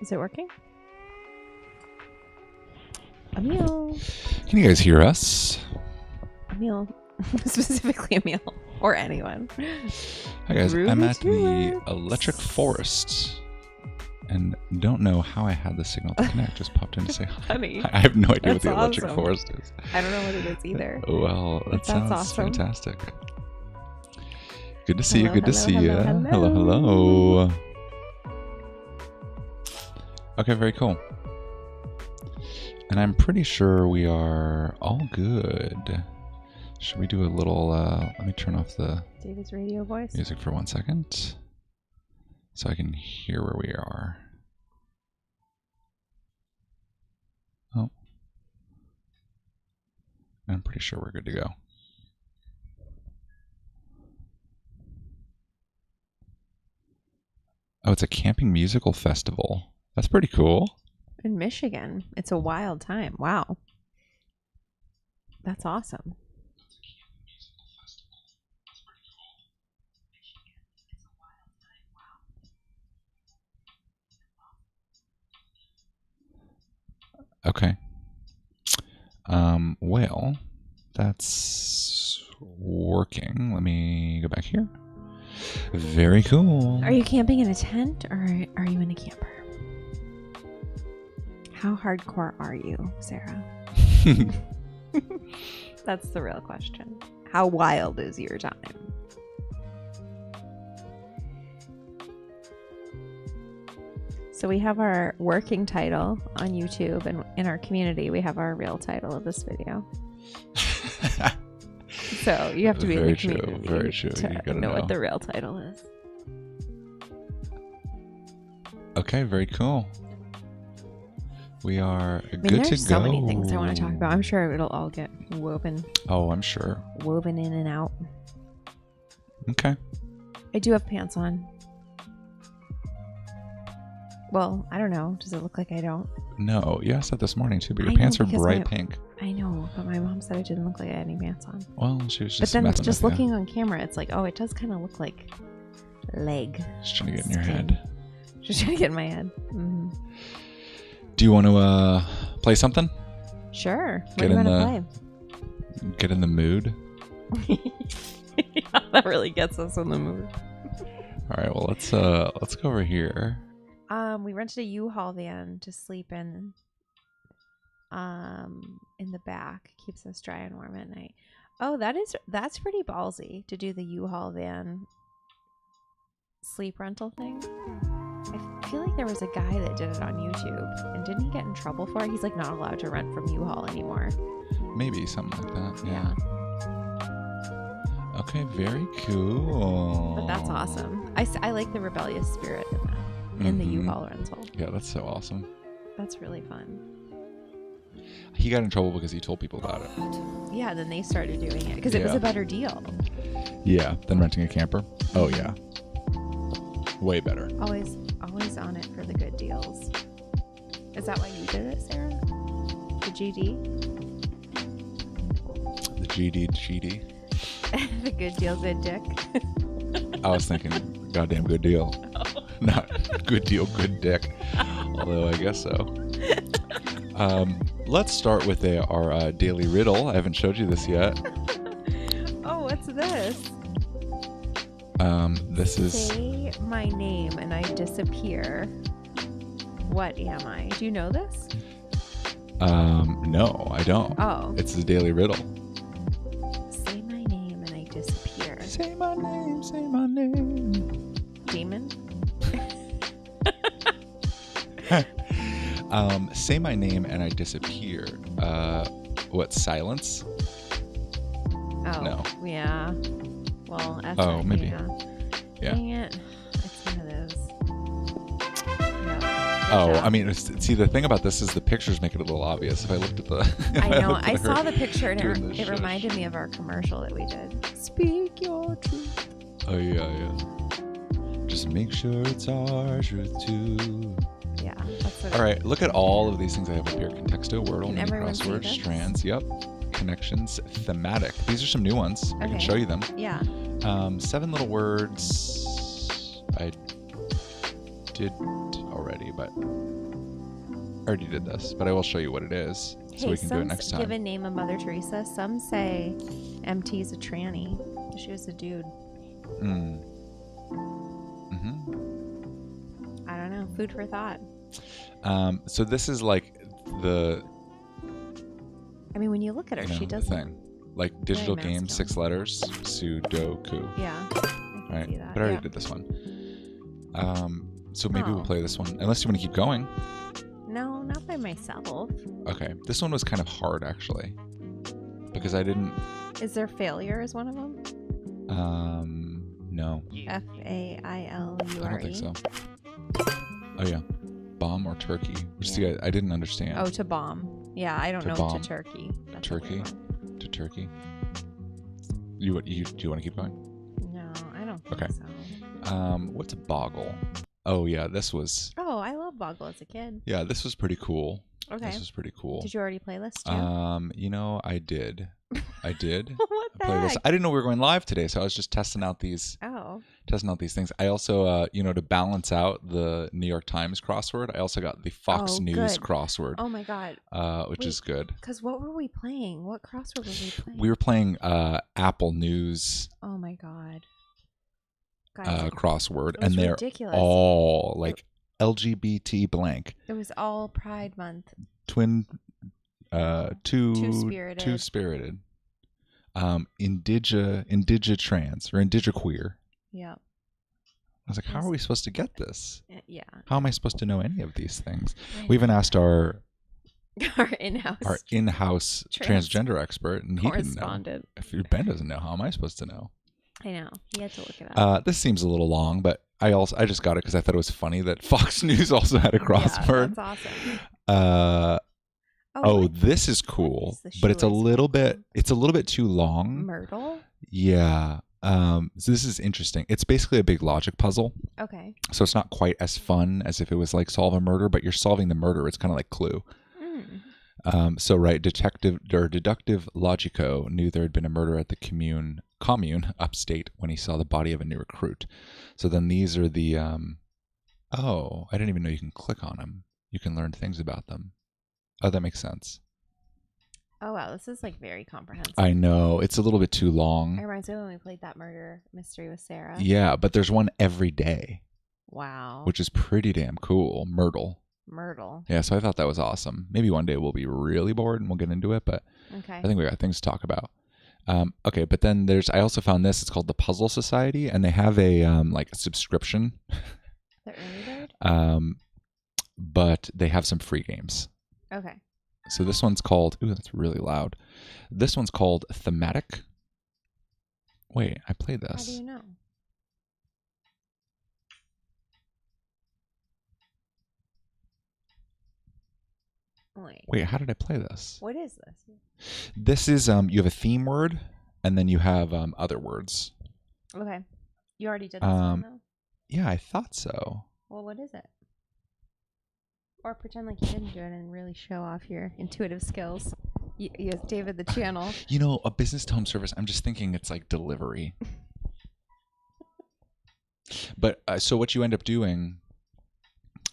Is it working? Emil. Can you guys hear us? Emil. Specifically Emil. Or anyone. Hi guys, Ruby I'm at the Tulips. Electric Forest. And don't know how I had the signal to connect. Just popped in to say hi. Honey, I have no idea what that's the Electric awesome. Forest is. I don't know what it is either. Well, that That's sounds awesome. fantastic. Good to see you. Hello, Good to hello, see you. hello, Hello. Okay, very cool. And I'm pretty sure we are all good. Should we do a little, let me turn off the David's radio voice. music for 1 second so I can hear where we are. Oh. I'm pretty sure we're good to go. Oh, it's a camping musical festival. That's pretty cool. In Michigan. It's a wild time. Wow. That's awesome. Okay. Well, that's working. Let me go back here. Very cool. Are you camping in a tent or are you in a camper? How hardcore are you, Sarah? That's the real question. How wild is your time? So we have our working title on YouTube, and in our community we have our real title of this video. So you have to be in the community very true. You to gotta know what the real title is. Okay, very cool. We are good to go. There's so many things I want to talk about. I'm sure it'll all get woven I'm sure. in and out. Okay. I do have pants on. Well, I don't know. Does it look like I don't? No, you asked that this morning too, but I your know, pants are because bright pink. I know, but my mom said it didn't look like I had any pants on. Well, she was But just then messing just with looking on camera, it's like, oh, it does kind of look like leg. Just trying to get in your skin. head. Just trying to get in my head. Mm-hmm. Do you want to play something? Sure. What Get do you in want to Get in the mood. play? Yeah, that really gets us in the mood. All right. Well, let's go over here. We rented a U-Haul van to sleep in the back. Keeps us dry and warm at night. Oh, that's pretty ballsy to do the U-Haul van sleep rental thing. I feel like there was a guy that did it on YouTube, and didn't he get in trouble for it? He's like not allowed to rent from U-Haul anymore. Maybe something like that. Yeah. Okay. Very cool. But that's awesome. I like the rebellious spirit in that. In the U-Haul rental. Yeah, that's so awesome. That's really fun. He got in trouble because he told people about it. Yeah, then they started doing it because it was a better deal. Yeah, than renting a camper. Oh yeah, way better. Always on it for the good deals. Is that why you did it, Sarah? The GD? The GD. The good deal, good dick. I was thinking, goddamn good deal. Not good deal, good dick. Although I guess so. Let's start with our daily riddle. I haven't showed you this yet. Oh, what's this? This is... Say my name and I disappear. What am I? Do you know this? No, I don't. Oh. It's the daily riddle. Say my name and I disappear. Say my name, say my name. Demon? Say my name and I disappear. What, silence? Oh. No. Yeah. Well, that's maybe. Yeah. Dang it. It's one of those. Yeah. Oh, I mean, see, the thing about this is the pictures make it a little obvious. If I looked at the... I know. I saw the picture and doing it reminded me of our commercial that we did. Speak your truth. Oh, yeah. Just make sure it's our truth, too. Yeah, that's what All right, look at all of these things I have up here. Contexto, Wordle, Can mini everyone see crossword, this? strands, yep. Connections, thematic. These are some new ones. I can Okay. show you them. Yeah. 7 little words. did already, but I already did this. But I will show you what it is, so we can do it next time. Given name of Mother Teresa. Some say MT's a tranny. She was a dude. I don't know. Food for thought. So this is like the. I mean, when you look at her, she does thing. Like digital game, 6 letters, Sudoku. Yeah. Right. See that. But I already did this one. So maybe we'll play this one, unless you want to keep going. No, not by myself. Okay. This one was kind of hard, actually, because I didn't. Is there failure as one of them? No. Failure. I don't think so. Oh yeah, bomb or turkey? Which see, I didn't understand. Oh, to bomb. Yeah, I don't know. Bomb. To turkey. That's Turkey. To turkey. Do you want to keep going? No, I don't think Okay. so. What's a boggle? Oh yeah, this was. Oh, I love Boggle as a kid. Yeah, this was pretty cool. Okay. This was pretty cool. Did you already play this too? I did. I did. What the play this. heck? I didn't know we were going live today, so I was just testing out these things. I also, to balance out the New York Times crossword, I also got the Fox News crossword. Oh my god. Which is good. Because what were we playing? What crossword were we playing? We were playing Apple News. Oh my god. Guys, crossword, and they're ridiculous. all like LGBT blank. It was all Pride Month. Two Two-spirited. Two-spirited. Indigitrans or indigiqueer. Yeah. I was like, how are we supposed to get this? Yeah. How am I supposed to know any of these things? Right. We even asked our in-house transgender expert, and he didn't know. Correspondent. If Ben doesn't know, how am I supposed to know? I know. He had to look it up. This seems a little long, but I just got it because I thought it was funny that Fox News also had a crossword. Yeah, that's awesome. This is cool, but it's a little bit too long. Myrtle? Yeah. So this is interesting. It's basically a big logic puzzle. Okay. So it's not quite as fun as if it was like solve a murder, but you're solving the murder. It's kind of like Clue. Deductive Logico knew there had been a murder at the commune upstate when he saw the body of a new recruit. So then these are the I didn't even know you can click on them. You can learn things about them. Oh, that makes sense. Oh wow, this is like very comprehensive. I know, it's a little bit too long. It reminds me when we played that murder mystery with Sarah. Yeah, but there's one every day. Wow. Which is pretty damn cool. Myrtle. Yeah, so I thought that was awesome. Maybe one day we'll be really bored and we'll get into it, but I think we got things to talk about. Okay, but then I also found this. It's called the Puzzle Society, and they have a like a subscription. The early bird? But they have some free games. Okay. So this one's called, ooh, that's really loud. This one's called Thematic. Wait, I played this. How do you know? Wait, how did I play this? What is this? This is, you have a theme word, and then you have other words. Okay. You already did this one, though? Yeah, I thought so. Well, what is it? Or pretend like you didn't do it and really show off your intuitive skills. Yes, David the channel. A business to home service, I'm just thinking it's like delivery. But so what you end up doing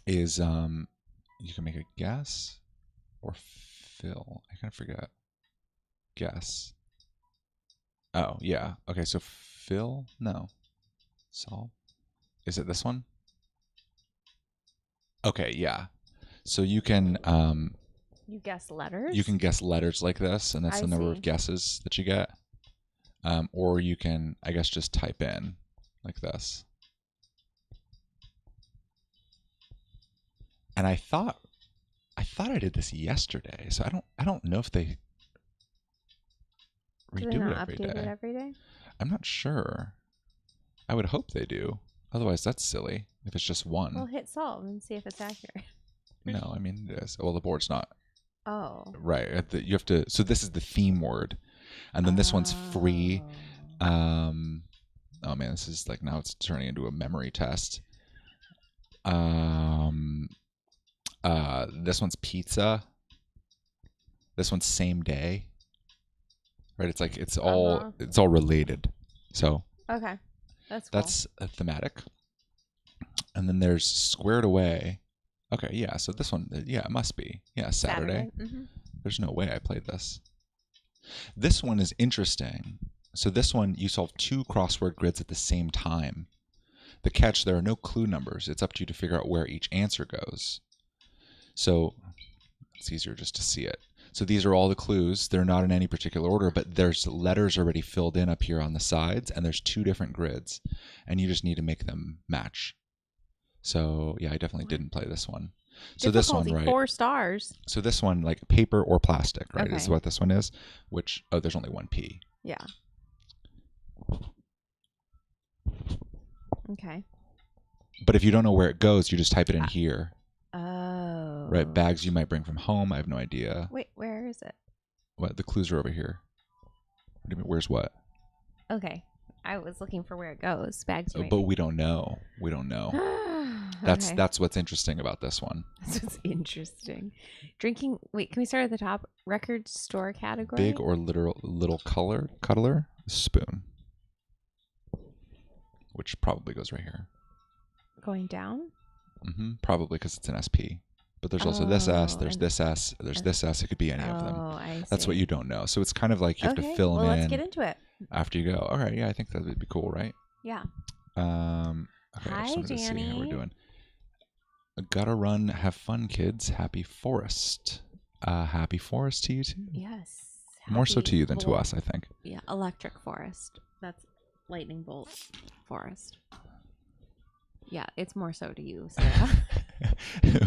is you can make a guess or fill. I kind of forget. Guess. Oh, yeah. Okay, so fill? No. Solve. Is it this one? Okay, yeah. So you can you guess letters? You can guess letters like this, and that's the number of guesses that you get. Or you can, I guess, just type in like this. And I thought I did this yesterday, so I don't know if they redo it every day. Update it every day? I'm not sure. I would hope they do. Otherwise, that's silly if it's just one. Well, hit solve and see if it's accurate. No, I mean it is. Well, the board's not. Oh. Right. You have to. So this is the theme word, and then this one's free. Oh man, this is like now it's turning into a memory test. This one's pizza. This one's same day. Right. It's like it's all related. So. Okay. That's cool. That's a thematic. And then there's squared away. Okay, yeah, so this one, yeah, it must be. Yeah, Saturday. Mm-hmm. There's no way I played this. This one is interesting. So this one, you solve 2 crossword grids at the same time. The catch, there are no clue numbers. It's up to you to figure out where each answer goes. So it's easier just to see it. So these are all the clues. They're not in any particular order, but there's letters already filled in up here on the sides, and there's 2 different grids, and you just need to make them match. So yeah, I definitely didn't play this one. So this one, right? 4 stars. So this one, like paper or plastic, right? Okay. Is what this one is. Which, oh, there's only 1 P. Yeah. Okay. But if you don't know where it goes, you just type it in here. Oh. Right, bags you might bring from home. I have no idea. Wait, where is it? What? The clues are over here. What do you mean? Where's what? Okay. I was looking for where it goes. Bags. But we don't know. We don't know. That's what's interesting about this one. That's what's interesting. Drinking. Wait, can we start at the top? Record store category. Big or little cuddler spoon, which probably goes right here. Going down. Probably because it's an SP. But there's also this S. There's this S. There's this S. It could be any of them. I see. That's what you don't know. So it's kind of like you have to fill them in. Let's get into it. After you go. All right. Yeah, I think that would be cool, right? Yeah. Okay, Hi, I just wanted to see how we're Danny. doing. Gotta run. Have fun, kids. Happy forest. Happy forest to you too. Yes. More so to you than to bolt. us, I think. Yeah, electric forest. That's lightning bolt forest. Yeah, it's more so to you, Sarah.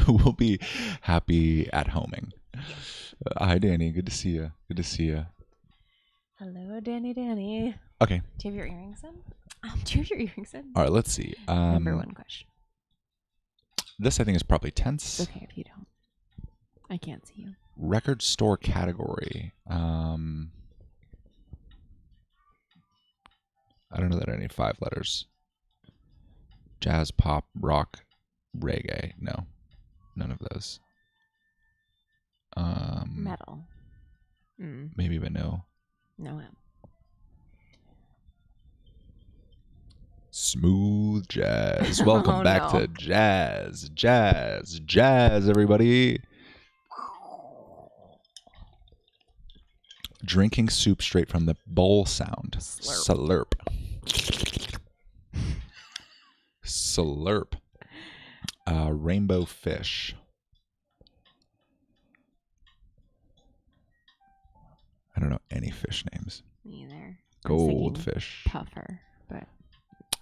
We'll be happy at homing. Hi, Danny. Good to see you. Good to see you. Hello, Danny. Okay. Do you have your earrings in? Do you have your earrings in? All right, let's see. Number 1 question. This, I think, is probably tense. It's okay if you don't. I can't see you. Record store category. I don't know that any 5 letters. Jazz, pop, rock, reggae. No, none of those. Metal. Maybe, but no. No. Smooth jazz. Welcome back to jazz, everybody. Drinking soup straight from the bowl sound. Slurp. Slurp. Rainbow fish. I don't know any fish names. Me either. Goldfish. Puffer, but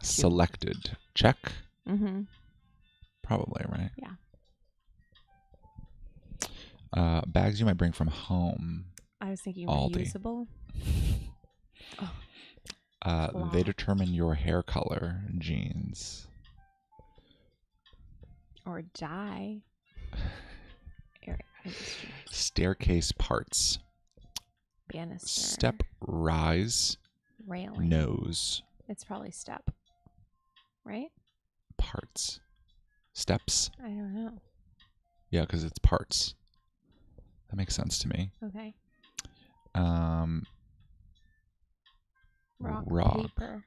selected. Check. Probably, right? Yeah. Bags you might bring from home. I was thinking Aldi. reusable. They determine your hair color. Jeans. Or dye. Staircase parts. Banister. Step, rise. Railing. Nose. It's probably step. Right? Parts. Steps. I don't know. Yeah, because it's parts. That makes sense to me. Okay. Rock. Paper.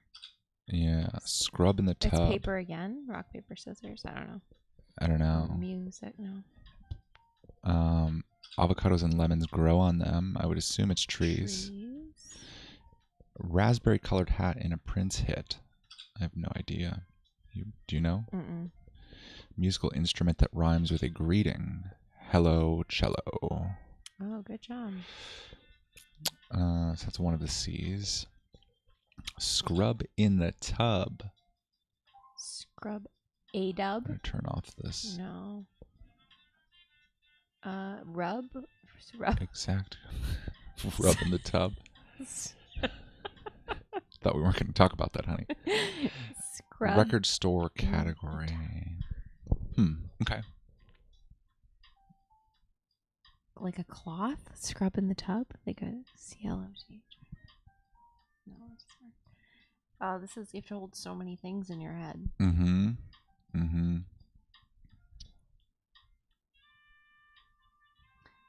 Yeah. Scrub in the tub. It's paper again? Rock, paper, scissors? I don't know. I don't know. Music, no. Avocados and lemons grow on them. I would assume it's trees. Raspberry colored hat in a Prince hit. I have no idea. Do you know? Mm-mm. Musical instrument that rhymes with a greeting. Hello, cello. Oh, good job. So that's one of the C's. Scrub in the tub. Scrub a dub. I'm gonna turn off this. No. Rub. Exact. Rub in the tub. Thought we weren't going to talk about that, honey. Scrub. Record store category. Okay. Like a cloth? Scrub in the tub? Like a CLOT? No, it's not. Oh, this is, you have to hold so many things in your head.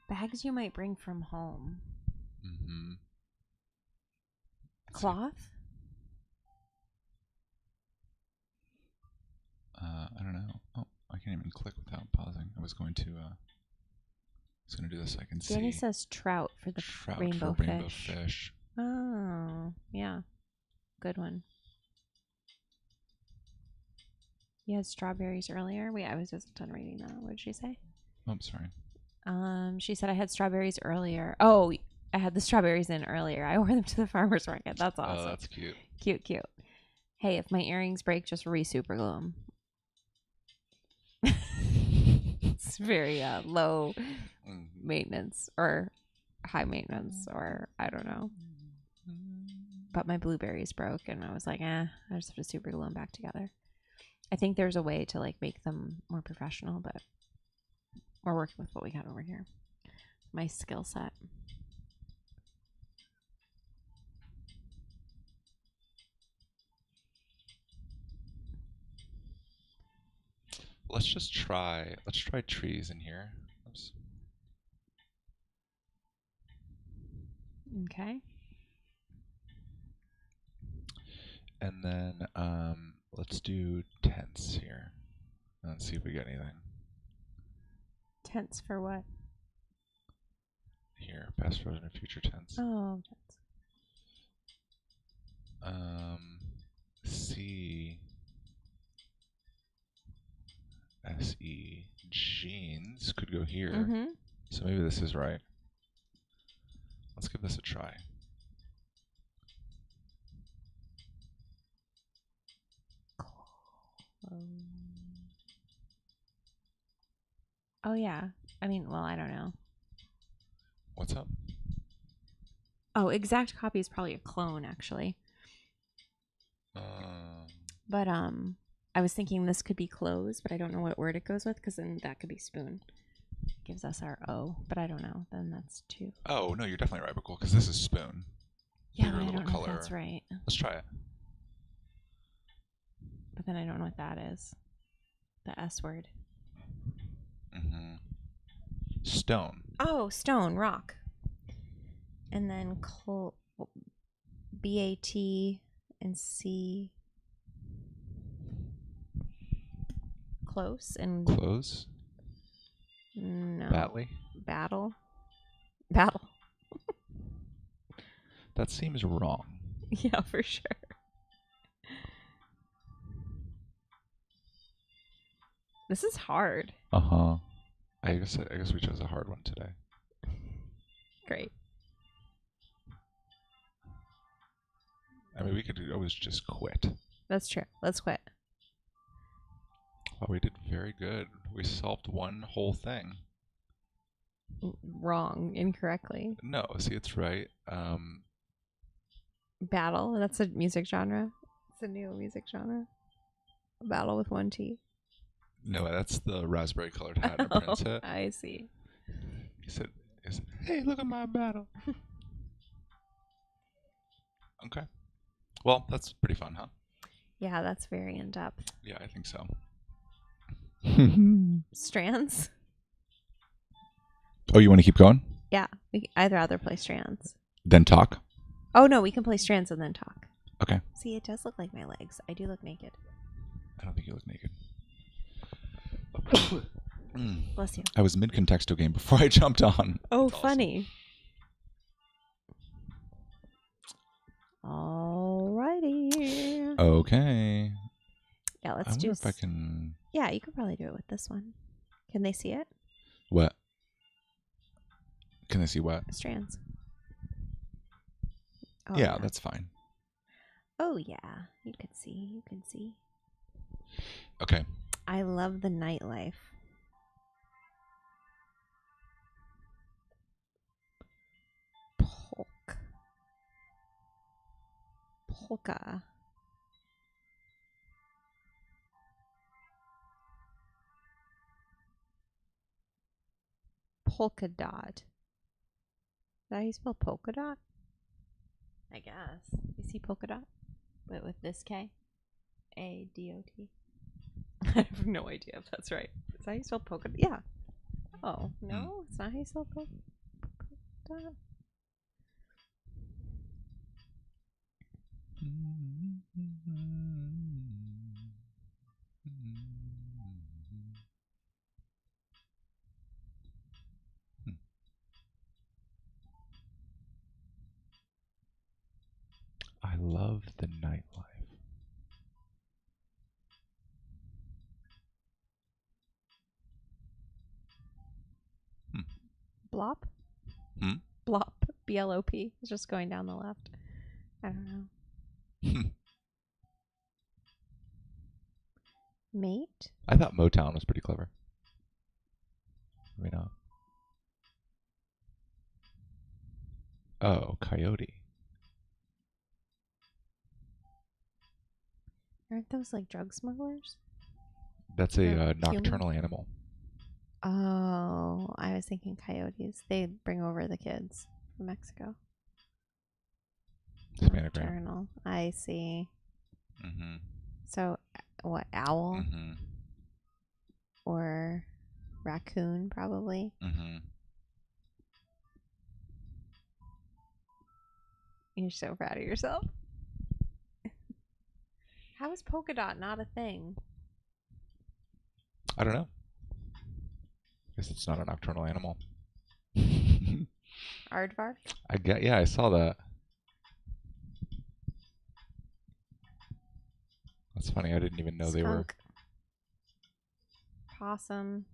Bags you might bring from home. Cloth? I don't know. Oh, I can't even click without pausing. I was going to do this so I can see. Danny says trout for the Trout rainbow for rainbow fish. fish. Oh, yeah. Good one. You had strawberries earlier? Wait, I was just done reading that. What did she say? Oh, sorry. She said I had strawberries earlier. Oh, I had the strawberries in earlier. I wore them to the farmer's market. That's awesome. Oh, that's cute. Cute, cute. Hey, if my earrings break, just re-super glue them. It's very low maintenance or high maintenance, or I don't know. But my blueberries broke, and I was like, I just have to super glue them back together. I think there's a way to like make them more professional, but we're working with what we got over here. My skill set. Let's try trees in here. Oops. Okay. And then let's do tents here. And let's see if we get anything. Tense for what? Here, past, present, or future tense. Oh, tense. C SE jeans could go here. Mm-hmm. So maybe this is right. Let's give this a try. Oh, yeah. I mean, well, I don't know. What's up? Oh, exact copy is probably a clone, actually. But I was thinking this could be close, but I don't know what word it goes with, because then that could be spoon. Gives us our O, but I don't know. Then that's 2. Oh, no, you're definitely right, but cool, because this is spoon. Yeah, but I don't know if that's right. Let's try it. But then I don't know what that is. The S word. Mm-hmm. Stone. Oh, stone, rock. And then B-A-T and C. Close and... Close. No. Batley. Battle. That seems wrong. Yeah, for sure. This is hard. Uh-huh. I guess we chose a hard one today. Great. I mean, we could always just quit. That's true. Let's quit. Well, we did very good. We solved one whole thing. Wrong. Incorrectly. No, see, it's right. Battle. That's a music genre. It's a new music genre. Battle with 1 T. No, that's the raspberry colored hat in Prince hat. I see. He said, hey, look at my battle. Okay. Well, that's pretty fun, huh? Yeah, that's very in-depth. Yeah, I think so. Strands? Oh, you want to keep going? Yeah. I'd rather play strands. Then talk? Oh, no, we can play strands and then talk. Okay. See, it does look like my legs. I do look naked. I don't think you look naked. Bless you. I was mid-contexto game before I jumped on. Oh, That's funny. Alrighty. Okay. Yeah, I let's wonder do... if I can... Yeah, you could probably do it with this one. Can they see it? What? Can they see what? Strands. Oh, yeah, that's fine. Oh, yeah. You can see. You can see. Okay. I love the nightlife. Polka. Polka dot. Is that how you spell polka dot? I guess. You see polka dot? But with this K? A-D-O-T. I have no idea if that's right. Is that how you spell polka dot? Yeah. Oh, no? It's not how you spell polka dot? Blop? Hmm? Blop. B-L-O-P. It's just going down the left. I don't know. Mate? I thought Motown was pretty clever. Maybe not. Oh, coyote. Aren't those like drug smugglers? That's a nocturnal animal. Oh, I was thinking coyotes. They bring over the kids from Mexico. Nocturnal. I see. Mm-hmm. So, what, owl? Mm-hmm. Or raccoon, probably? Mm-hmm. You're so proud of yourself. How is polka dot not a thing? I don't know. Guess it's not a nocturnal animal. Aardvark? Yeah, I saw that. That's funny. I didn't even know they were. Possum.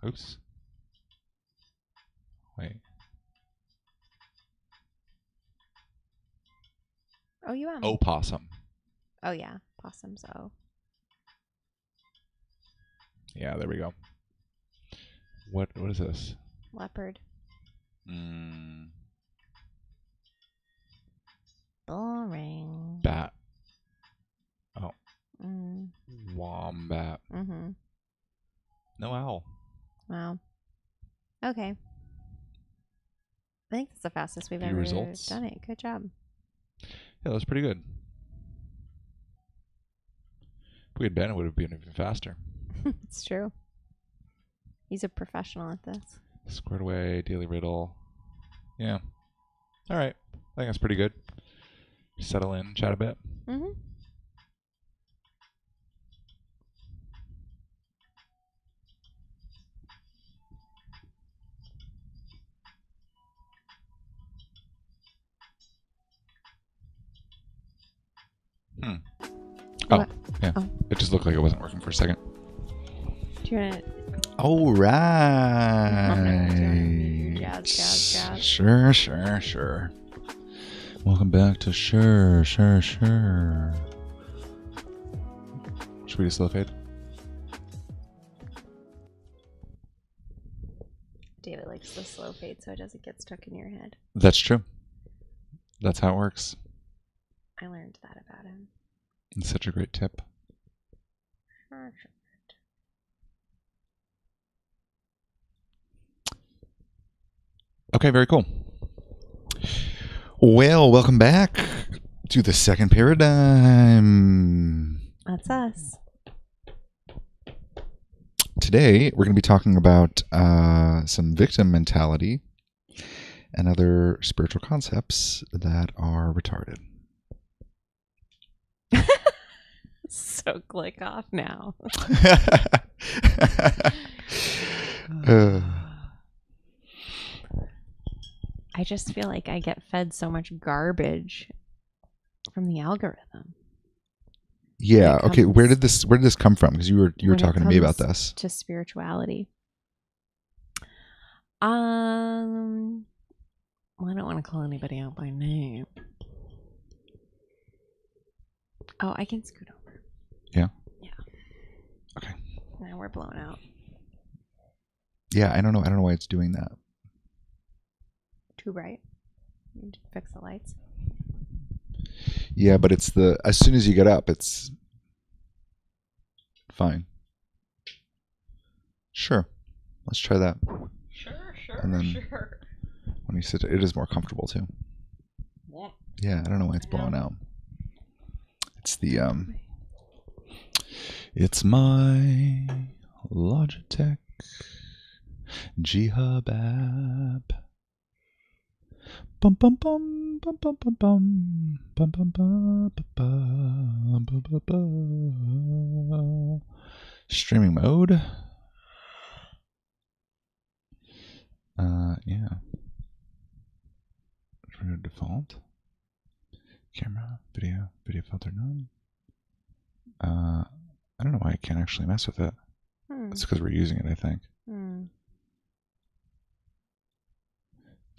Oops. Wait. Oh, you am. Opossum. Oh, yeah. Possums. Oh. Yeah, there we go. What is this? Leopard. Boring. Bat. Oh. Mm. Wombat. Mm-hmm. No owl. Wow. Okay. I think that's the fastest we've ever done it. Good job. Yeah, that was pretty good. If we had Ben, it would have been even faster. It's true. He's a professional at this. Squared away, daily riddle. Yeah. All right. I think that's pretty good. Settle in, chat a bit. Mm-hmm. Oh, what? Yeah. Oh. It just looked like it wasn't working for a second. Do you want to... All right. Jazz. Sure. Welcome back to Sure. Should we do slow fade? David likes the slow fade so it doesn't get stuck in your head. That's true. That's how it works. I learned that about him. It's such a great tip. Sure. Okay, very cool. Well, welcome back to the second paradigm. That's us. Today, we're going to be talking about some victim mentality and other spiritual concepts that are retarded. So click off now. I just feel like I get fed so much garbage from the algorithm. Yeah. Okay. Where did this come from? Because you were talking to me about this. To spirituality. Well, I don't want to call anybody out by name. Oh, I can scoot over. Yeah. Yeah. Okay. Now we're blown out. Yeah, I don't know why it's doing that. Too bright. You need to fix the lights. Yeah, but it's as soon as you get up, it's fine. Sure. Let's try that. Sure. And then when you sit, it is more comfortable too. Yeah, I don't know why it's blowing out. It's the it's my Logitech G-Hub app. Bum bum bum bum bum bum bum bum bum bum bum bum bum. Streaming mode. Yeah. Default. Camera, video filter none. I don't know why I can't actually mess with it. It's because we're using it, I think.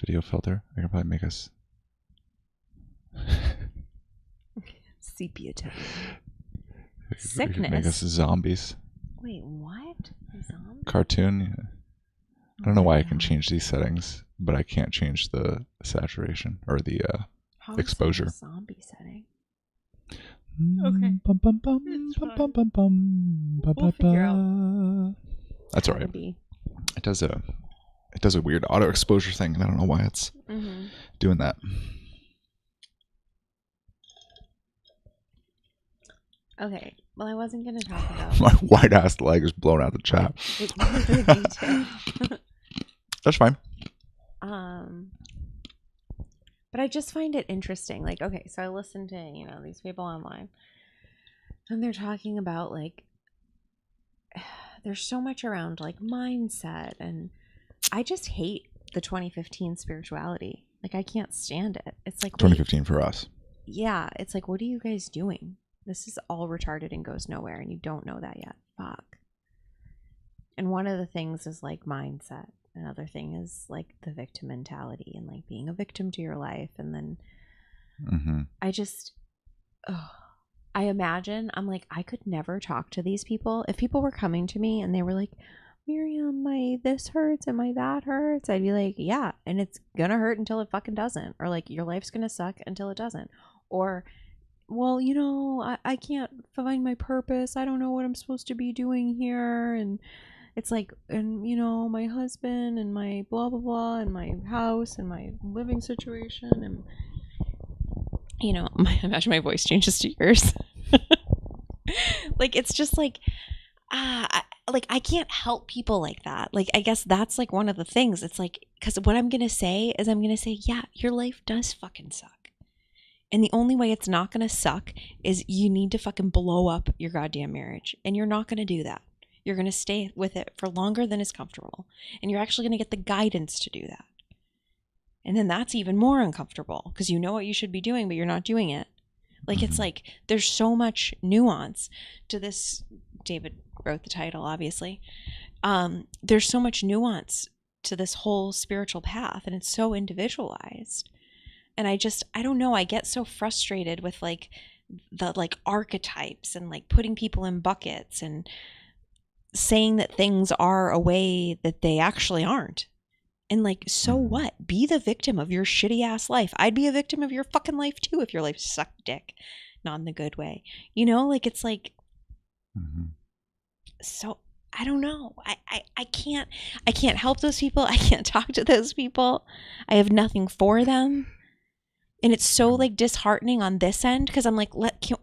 video filter. I can probably make us sepia tone. we could Sickness. make us zombies. Wait, what? Zombie? Cartoon. Yeah. I don't know why I can change these settings, but I can't change the saturation or the exposure. Zombie setting. Okay. We'll figure out. That's all right. It does a weird auto exposure thing, and I don't know why it's doing that. Okay. Well, I wasn't going to talk about My white ass leg is blown out the chat. That's fine. But I just find it interesting. Like, okay, so I listen to, these people online, and they're talking about, like, there's so much around, like, mindset, and I just hate the 2015 spirituality. Like, I can't stand it. It's like 2015 for us. Yeah, it's like, what are you guys doing? This is all retarded and goes nowhere, and you don't know that yet. Fuck. And one of the things is, like, mindset. Another thing is, like, the victim mentality and, like, being a victim to your life. And then I imagine, I'm like, I could never talk to these people. If people were coming to me and they were like, Miriam, my this hurts and my that hurts, I'd be like, yeah, and it's gonna hurt until it fucking doesn't. Or, like, your life's gonna suck until it doesn't. Or, well, I can't find my purpose. I don't know what I'm supposed to be doing here. And it's like, and, my husband and my blah, blah, blah, and my house and my living situation. And, imagine my voice changes to yours. Like, it's just like, I can't help people like that. Like, I guess that's, like, one of the things. It's like, because what I'm going to say is yeah, your life does fucking suck. And the only way it's not going to suck is you need to fucking blow up your goddamn marriage. And you're not going to do that. You're going to stay with it for longer than is comfortable. And you're actually going to get the guidance to do that. And then that's even more uncomfortable because you know what you should be doing, but you're not doing it. Like, it's like there's so much nuance to this. David wrote the title, obviously. There's so much nuance to this whole spiritual path, and it's so individualized. And I don't know, I get so frustrated with, like, the, like, archetypes and, like, putting people in buckets and saying that things are a way that they actually aren't. And, like, so what? Be the victim of your shitty ass life. I'd be a victim of your fucking life too if your life sucked dick. Not in the good way. Like, it's like, so I don't know. I can't help those people. I can't talk to those people. I have nothing for them. And it's so, like, disheartening on this end because I'm like, this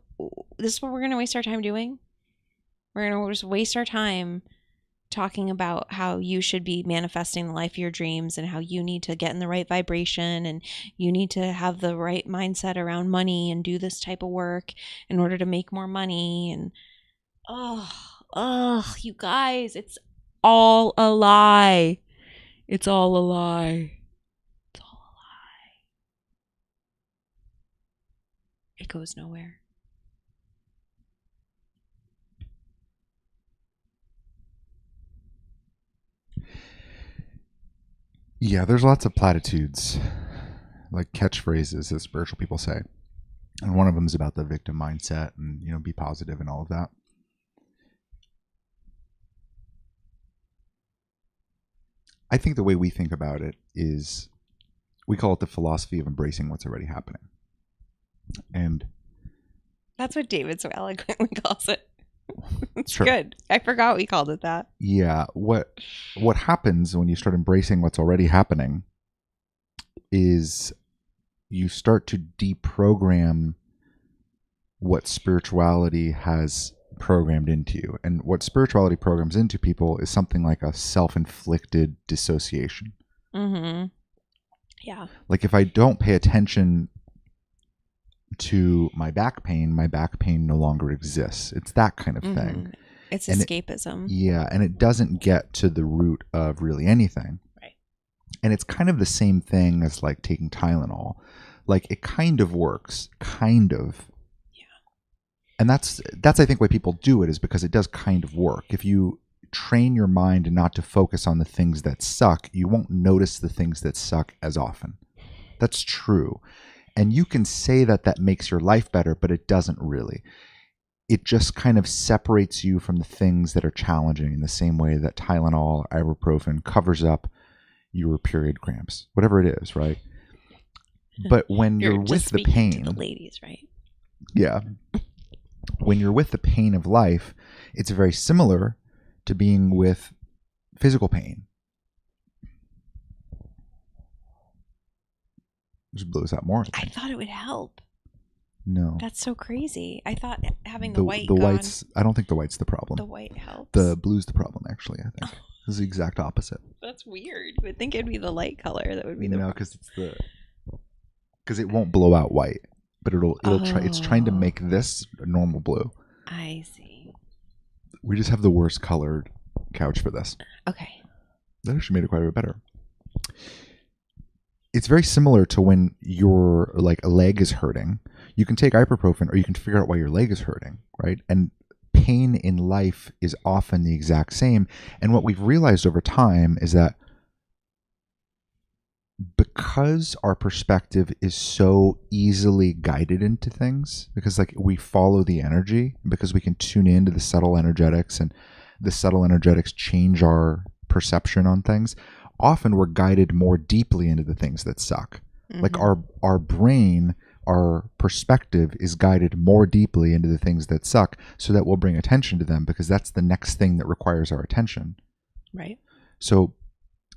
is what we're going to waste our time doing? We're going to just waste our time talking about how you should be manifesting the life of your dreams and how you need to get in the right vibration and you need to have the right mindset around money and do this type of work in order to make more money. And, you guys, it's all a lie. It's all a lie. It's all a lie. It goes nowhere. Yeah, there's lots of platitudes, like catchphrases that spiritual people say. And one of them is about the victim mindset and, be positive and all of that. I think the way we think about it is we call it the philosophy of embracing what's already happening. And that's what David so eloquently calls it. It's sure. Good. I forgot we called it that. Yeah. What happens when you start embracing what's already happening is you start to deprogram what spirituality has programmed into you. And what spirituality programs into people is something like a self-inflicted dissociation. Yeah. Like, if I don't pay attention to my back pain no longer exists. It's that kind of thing. It's escapism. And it doesn't get to the root of really anything. Right. And it's kind of the same thing as, like, taking Tylenol. Like, it kind of works. Kind of. Yeah. And that's I think why people do it, is because it does kind of work. If you train your mind not to focus on the things that suck, you won't notice the things that suck as often. That's true. And you can say that that makes your life better, but it doesn't really. It just kind of separates you from the things that are challenging in the same way that Tylenol or ibuprofen covers up your period cramps, whatever it is, right? But when you're with the pain, to the ladies, right? yeah, when you're with the pain of life, it's very similar to being with physical pain. Just blows out more. I thought it would help. No. That's so crazy. I thought having the white white's, I don't think the white's the problem. The white helps. The blue's the problem, actually, I think. This is the exact opposite. That's weird. You would think it'd be the light color that would be the problem. No, because it won't blow out white, but it'll try. It's trying to make this a normal blue. I see. We just have the worst colored couch for this. Okay. That actually made it quite a bit better. It's very similar to when your leg is hurting. You can take ibuprofen, or you can figure out why your leg is hurting, right? And pain in life is often the exact same. And what we've realized over time is that because our perspective is so easily guided into things, because we follow the energy, because we can tune into the subtle energetics, and the subtle energetics change our perception on things, often we're guided more deeply into the things that suck. Mm-hmm. Like our brain, our perspective is guided more deeply into the things that suck, so that we'll bring attention to them, because that's the next thing that requires our attention. Right. So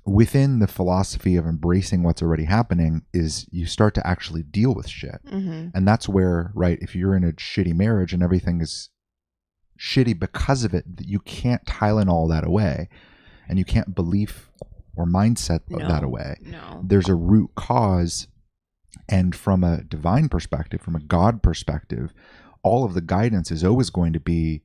within the philosophy of embracing what's already happening is you start to actually deal with shit. Mm-hmm. And that's where, right, if you're in a shitty marriage and everything is shitty because of it, you can't Tylenol that away, and you can't belief or mindset that away. No. There's a root cause. And from a divine perspective, from a God perspective, all of the guidance is always going to be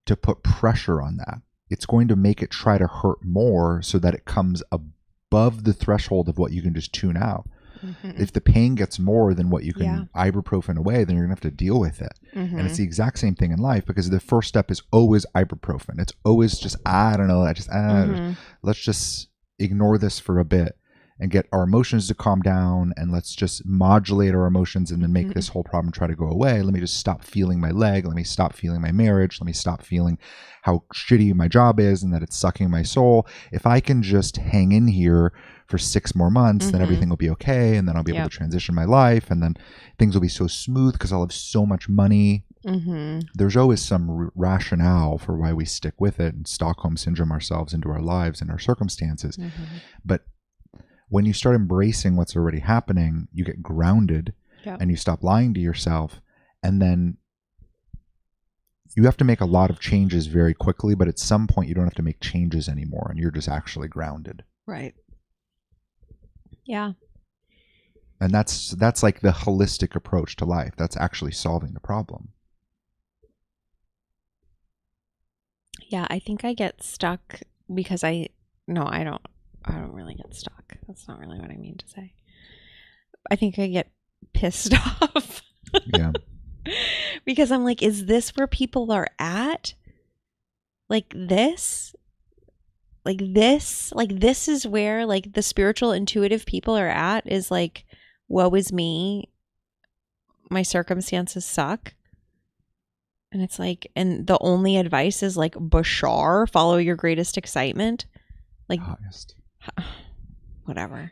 to put pressure on that. It's going to make it try to hurt more so that it comes above the threshold of what you can just tune out. Mm-hmm. If the pain gets more than what you can ibuprofen away, then you're going to have to deal with it. Mm-hmm. And it's the exact same thing in life, because the first step is always ibuprofen. It's always just, I don't know, let's just ignore this for a bit and get our emotions to calm down, and let's just modulate our emotions and then make this whole problem try to go away. Let me just stop feeling my leg. Let me stop feeling my marriage. Let me stop feeling how shitty my job is and that it's sucking my soul. If I can just hang in here for 6 more months, then everything will be okay, and then I'll be able to transition my life, and then things will be so smooth because I'll have so much money. Mm-hmm. There's always some rationale for why we stick with it and Stockholm syndrome ourselves into our lives and our circumstances. Mm-hmm. But when you start embracing what's already happening, you get grounded and you stop lying to yourself. And then you have to make a lot of changes very quickly, but at some point you don't have to make changes anymore, and you're just actually grounded. Right. Yeah. And that's like the holistic approach to life. That's actually solving the problem. Yeah, I think I get stuck because I don't really get stuck. That's not really what I mean to say. I think I get pissed off. Yeah. Because I'm like, is this where people are at? Like this? Like this is where the spiritual intuitive people are at, is like, woe is me. My circumstances suck. And it's like, and the only advice is Bashar, follow your greatest excitement. Highest. Whatever.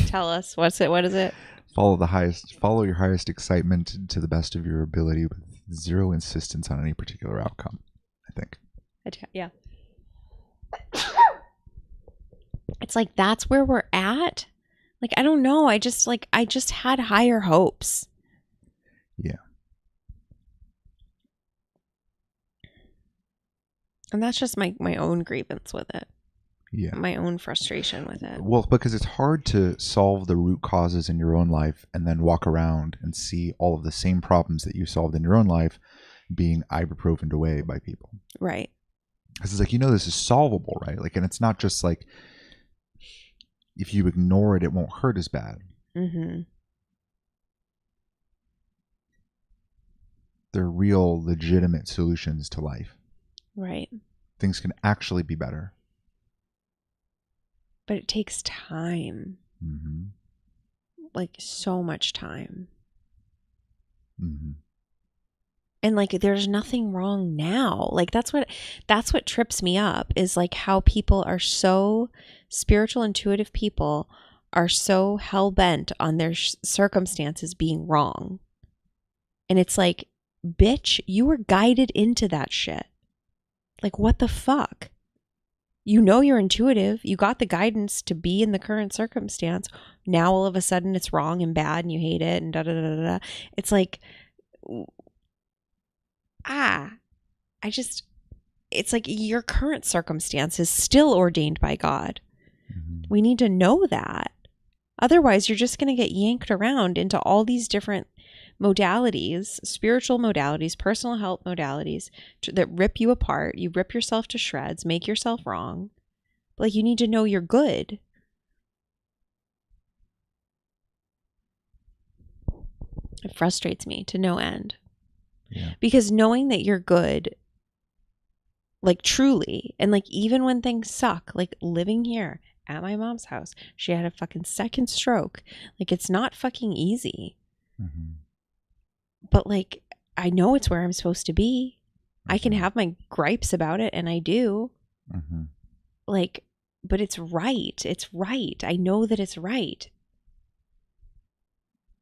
Tell us. What is it? Follow your highest excitement to the best of your ability with zero insistence on any particular outcome, I think. Yeah. It's like, that's where we're at. I don't know. I just had higher hopes. Yeah. And that's just my own grievance with it. Yeah. My own frustration with it. Well, because it's hard to solve the root causes in your own life and then walk around and see all of the same problems that you solved in your own life being ibuprofen away by people. Right. Because it's this is solvable, right? And it's not just if you ignore it, it won't hurt as bad. Mm-hmm. They're real, legitimate solutions to life. Right. things can actually be better. But it takes time. Mm-hmm. Like, so much time. Mm-hmm. And like, there's nothing wrong now. Like, that's what trips me up, is like how people are so spiritual, intuitive people are so hell-bent on their circumstances being wrong. And it's like, bitch, you were guided into that shit. Like, what the fuck? You know you're intuitive. You got the guidance to be in the current circumstance. Now all of a sudden it's wrong and bad and you hate it and da da da da. It's like, it's like your current circumstance is still ordained by God. Mm-hmm. We need to know that. Otherwise, you're just going to get yanked around into all these different modalities, spiritual modalities, personal health modalities that rip you apart. You rip yourself to shreds, make yourself wrong. Like, you need to know you're good. It frustrates me to no end. Yeah. Because knowing that you're good, like, truly, and like, even when things suck, like living here at my mom's house, she had a fucking second stroke. Like, it's not fucking easy. Mm-hmm. But like, I know it's where I'm supposed to be. Mm-hmm. I can have my gripes about it, and I do. Mm-hmm. Like, but it's right. It's right. I know that it's right.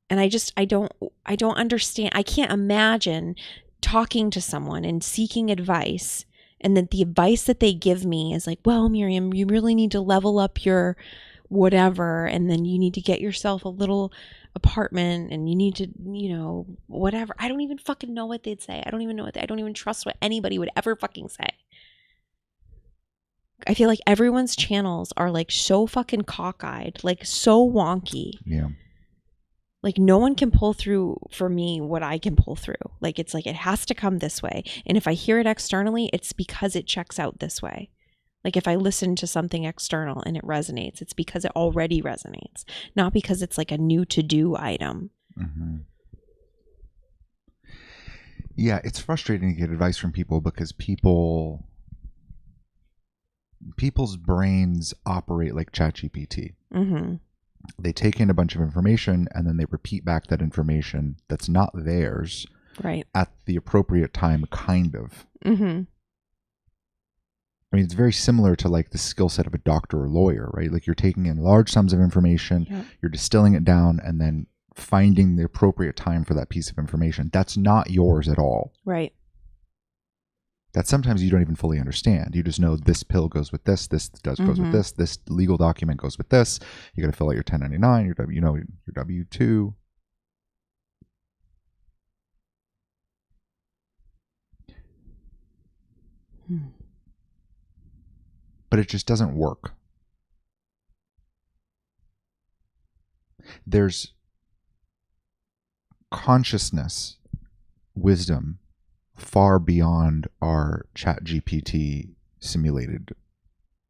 And I don't understand. I can't imagine talking to someone and seeking advice, and that the advice that they give me is like, well, Miriam, you really need to level up your whatever, and then you need to get yourself a little apartment, and you need to, whatever. I don't even fucking know what they'd say. I don't even trust what anybody would ever fucking say. I feel like everyone's channels are like so fucking cockeyed, like so wonky. Yeah. Like, no one can pull through for me what I can pull through. Like, it's like, it has to come this way. And if I hear it externally, it's because it checks out this way. Like, if I listen to something external and it resonates, it's because it already resonates, not because it's like a new to-do item. Mm-hmm. Yeah, it's frustrating to get advice from people because people's brains operate like ChatGPT. Mm-hmm. They take in a bunch of information and then they repeat back that information that's not theirs, right, at the appropriate time, kind of. Mm-hmm. I mean, it's very similar to like the skill set of a doctor or lawyer, right? Like, you're taking in large sums of information, yep, you're distilling it down, and then finding the appropriate time for that piece of information. That's not yours at all. Right. That sometimes you don't even fully understand. You just know this pill goes with this goes with this legal document goes with this. You got to fill out your 1099, your W-2. But it just doesn't work. There's consciousness, wisdom, far beyond our ChatGPT simulated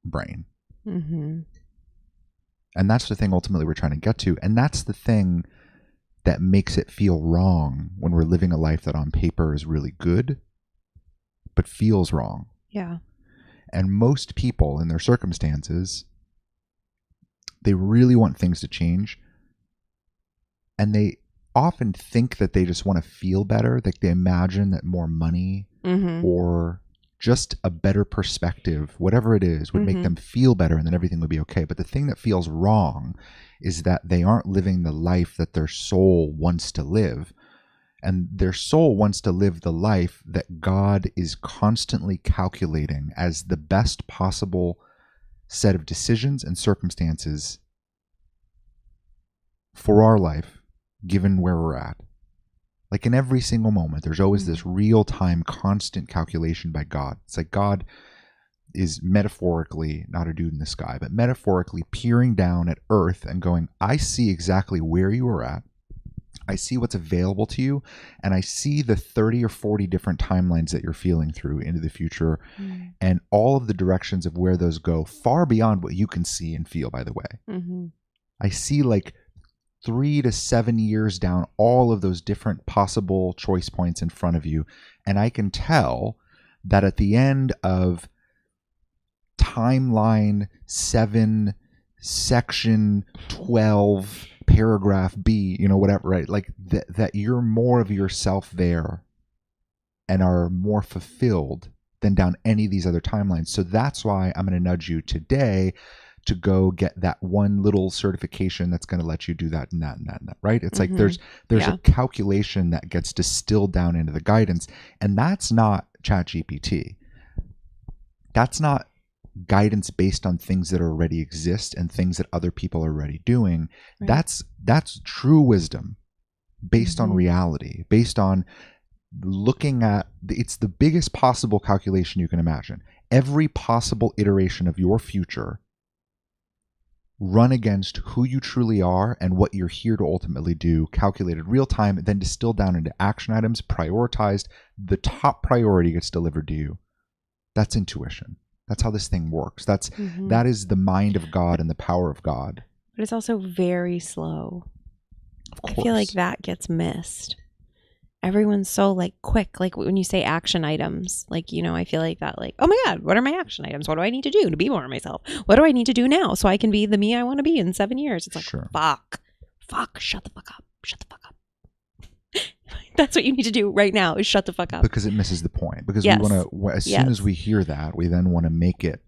brain. Mm-hmm. And that's the thing ultimately we're trying to get to. And that's the thing that makes it feel wrong when we're living a life that on paper is really good, but feels wrong. Yeah. And most people in their circumstances, they really want things to change. And they often think that they just want to feel better. Like, they imagine that more money, mm-hmm, or just a better perspective, whatever it is, would, mm-hmm, make them feel better, and then everything would be okay. But the thing that feels wrong is that they aren't living the life that their soul wants to live. And their soul wants to live the life that God is constantly calculating as the best possible set of decisions and circumstances for our life, given where we're at. Like, in every single moment, there's always this real-time, constant calculation by God. It's like God is metaphorically, not a dude in the sky, but metaphorically peering down at Earth and going, I see exactly where you are at. I see what's available to you, and I see the 30 or 40 different timelines that you're feeling through into the future, and all of the directions of where those go, far beyond what you can see and feel, by the way. Mm-hmm. I see like 3 to 7 years down all of those different possible choice points in front of you, and I can tell that at the end of timeline 7 section 12 paragraph B, whatever, right? Like that you're more of yourself there and are more fulfilled than down any of these other timelines. So that's why I'm going to nudge you today to go get that one little certification that's going to let you do that and that and that and that, right? It's like there's a calculation that gets distilled down into the guidance, and that's not ChatGPT. That's not guidance based on things that already exist and things that other people are already doing. Right. That's true wisdom based on reality, based on looking at it's the biggest possible calculation you can imagine. Every possible iteration of your future run against who you truly are and what you're here to ultimately do, calculated real time, then distilled down into action items, prioritized. The top priority gets delivered to you. That's intuition. That's how this thing works. That is the mind of God and the power of God. But it's also very slow. Of course. I feel like that gets missed. Everyone's so like quick. Like when you say action items, like, I feel like that, like, oh my God, what are my action items? What do I need to do to be more myself? What do I need to do now so I can be the me I want to be in 7 years? It's like, fuck, shut the fuck up. That's what you need to do right now is shut the fuck up. Because it misses the point. Because we want to, as soon as we hear that, we then want to make it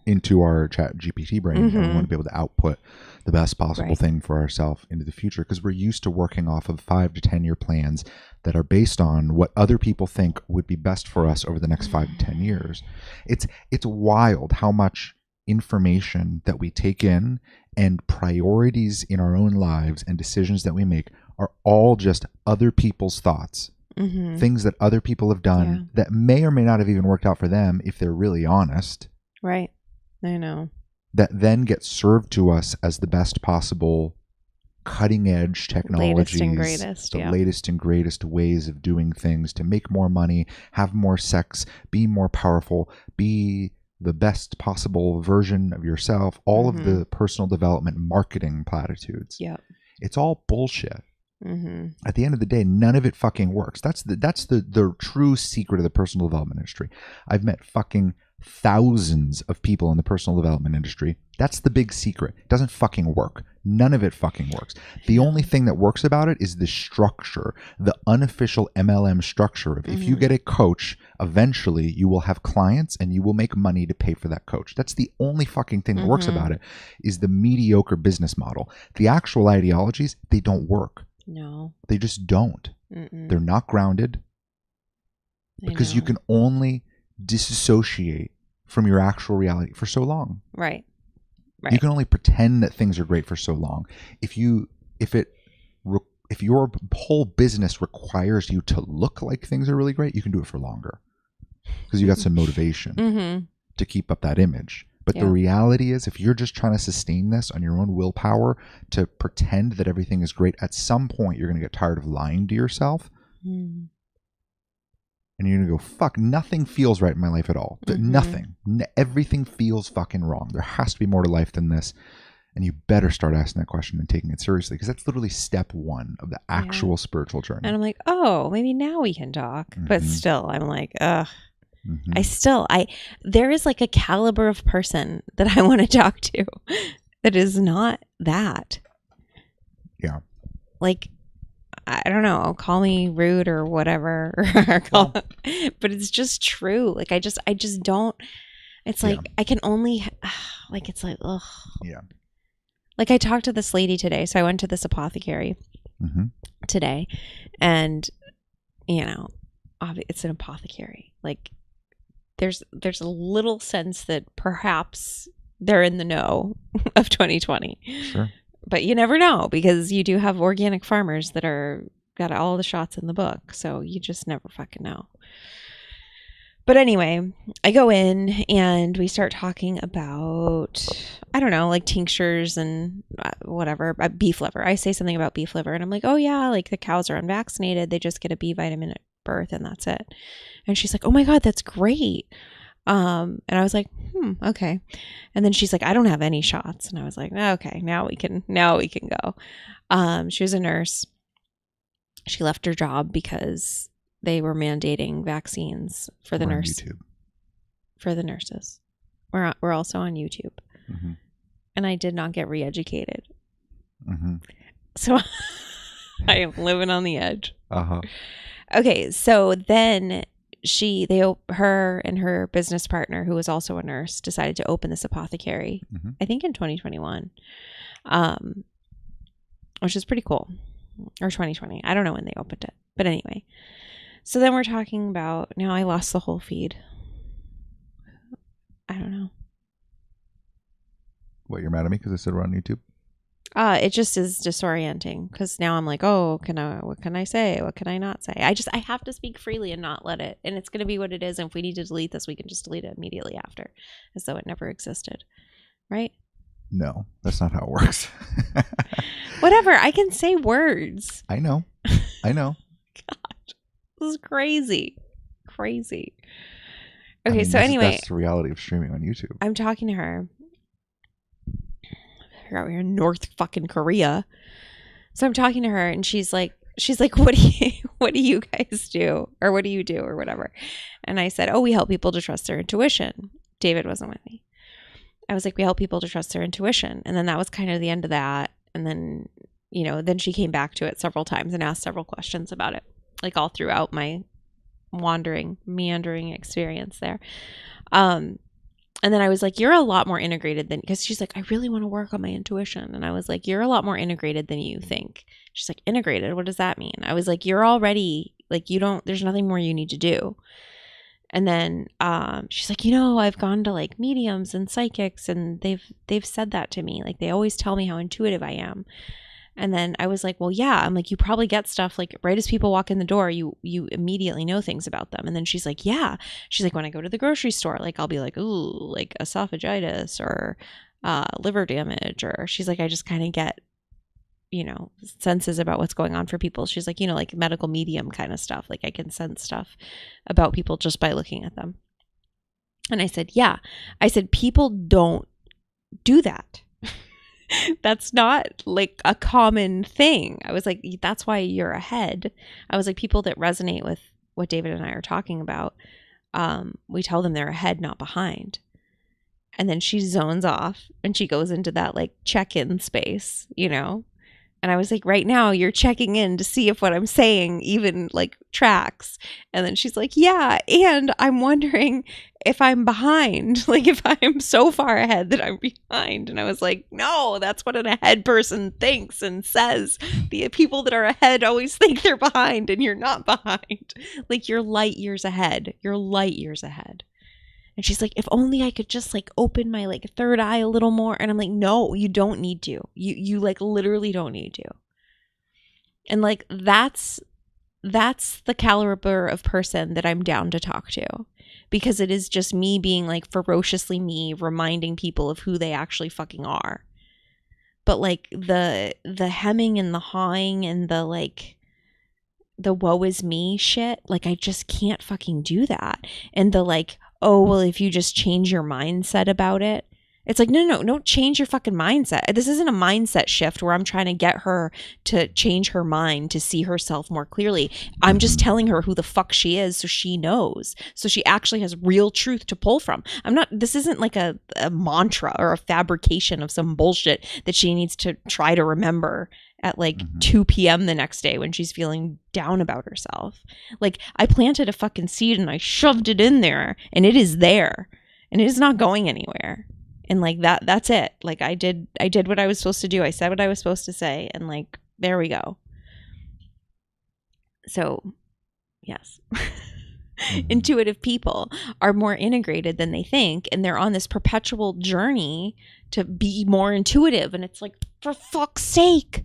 into our chat GPT brain and we want to be able to output the best possible thing for ourselves into the future, because we're used to working off of 5 to 10 year plans that are based on what other people think would be best for us over the next 5 to 10 years. It's wild how much information that we take in and priorities in our own lives and decisions that we make are all just other people's thoughts, things that other people have done that may or may not have even worked out for them if they're really honest. Right. I know. That then get served to us as the best possible cutting edge technologies, latest and greatest ways of doing things to make more money, have more sex, be more powerful, be the best possible version of yourself, all of the personal development marketing platitudes. Yeah. It's all bullshit. At the end of the day, none of it fucking works. That's the true secret of the personal development industry. I've met fucking thousands of people in the personal development industry. That's the big secret. It doesn't fucking work. None of it fucking works. The only thing that works about it is the structure, the unofficial MLM structure of if you get a coach, eventually you will have clients and you will make money to pay for that coach. That's the only fucking thing that works about it, is the mediocre business model. The actual ideologies, they don't work. No. They just don't. They're not grounded because you can only disassociate from your actual reality for so long. Right. You can only pretend that things are great for so long. If your whole business requires you to look like things are really great, you can do it for longer because you got some motivation to keep up that image. But the reality is, if you're just trying to sustain this on your own willpower to pretend that everything is great, at some point you're going to get tired of lying to yourself. And you're going to go, fuck, nothing feels right in my life at all. Nothing. Everything feels fucking wrong. There has to be more to life than this. And you better start asking that question and taking it seriously, because that's literally step 1 of the actual spiritual journey. And I'm like, oh, maybe now we can talk. But still, I'm like, ugh. There is like a caliber of person that I want to talk to that is not that. Yeah. Like, I don't know, call me rude or whatever, but it's just true. Like, I just don't, it's like, I can only, like, it's like, ugh. Yeah. Like, I talked to this lady today. So I went to this apothecary today, and, it's an apothecary. Like, there's a little sense that perhaps they're in the know of 2020. Sure. But you never know, because you do have organic farmers that are got all the shots in the book. So you just never fucking know. But anyway, I go in and we start talking about, I don't know, like tinctures and whatever, beef liver. I say something about beef liver and I'm like, oh yeah, like the cows are unvaccinated. They just get a B vitamin at birth and that's it. And she's like, oh my God, that's great. And I was like, okay. And then she's like, I don't have any shots. And I was like, okay, now we can go. She was a nurse. She left her job because they were mandating vaccines for the nurses. We're also on YouTube. Mm-hmm. And I did not get re-educated. Mm-hmm. So I am living on the edge. Uh-huh. Okay, so then her and her business partner, who was also a nurse, decided to open this apothecary, Mm-hmm. I think in 2021, which is pretty cool. Or 2020. I don't know when they opened it. But anyway. So then we're talking about, now I lost the whole feed. I don't know. What, you're mad at me because I said we're on YouTube? It just is disorienting because now I'm like, oh, what can I say? What can I not say? I have to speak freely and not let it. And it's going to be what it is. And if we need to delete this, we can just delete it immediately after, as though it never existed. Right? No, that's not how it works. Whatever. I can say words. I know. God, this is crazy. Crazy. Okay, I mean, so anyway. That's the reality of streaming on YouTube. I'm talking to her. I forgot we were in North fucking Korea. So I'm talking to her and she's like, what do you guys do? Or what do you do? Or whatever. And I said, oh, we help people to trust their intuition. David wasn't with me. I was like, we help people to trust their intuition. And then that was kind of the end of that. And then, then she came back to it several times and asked several questions about it, like all throughout my meandering experience there. And then I was like, you're a lot more integrated than, because she's like, I really want to work on my intuition. And I was like, you're a lot more integrated than you think. She's like, integrated? What does that mean? I was like, you're already, like, there's nothing more you need to do. And then she's like, I've gone to like mediums and psychics and they've said that to me. Like they always tell me how intuitive I am. And then I was like, well, yeah. I'm like, you probably get stuff like right as people walk in the door, you immediately know things about them. And then she's like, yeah. She's like, when I go to the grocery store, like I'll be like, ooh, like esophagitis or liver damage. Or she's like, I just kind of get, senses about what's going on for people. She's like, like medical medium kind of stuff. Like I can sense stuff about people just by looking at them. And I said, yeah. I said, people don't do that. That's not like a common thing. I was like, that's why you're ahead. I was like, people that resonate with what David and I are talking about, we tell them they're ahead, not behind. And then she zones off and she goes into that like check-in space, And I was like, right now you're checking in to see if what I'm saying even like tracks. And then she's like, yeah. And I'm wondering if I'm behind, like if I'm so far ahead that I'm behind. And I was like, no, that's what an ahead person thinks and says. The people that are ahead always think they're behind and you're not behind. Like you're light years ahead. You're light years ahead. And she's like, if only I could just like open my like third eye a little more. And I'm like, no, you don't need to. You like literally don't need to. And like, that's the caliber of person that I'm down to talk to, because it is just me being like ferociously me, reminding people of who they actually fucking are. But like the hemming and the hawing and the like, the woe is me shit, like I just can't fucking do that. And the like, oh, well, if you just change your mindset about it. It's like, no, don't change your fucking mindset. This isn't a mindset shift where I'm trying to get her to change her mind to see herself more clearly. I'm just telling her who the fuck she is so she knows. So she actually has real truth to pull from. This isn't like a mantra or a fabrication of some bullshit that she needs to try to remember at like 2 p.m. the next day when she's feeling down about herself. Like I planted a fucking seed and I shoved it in there and it is there and it is not going anywhere. And like that's it. Like I did what I was supposed to do. I said what I was supposed to say and like there we go. So yes. Intuitive people are more integrated than they think, and they're on this perpetual journey to be more intuitive. And it's like, for fuck's sake,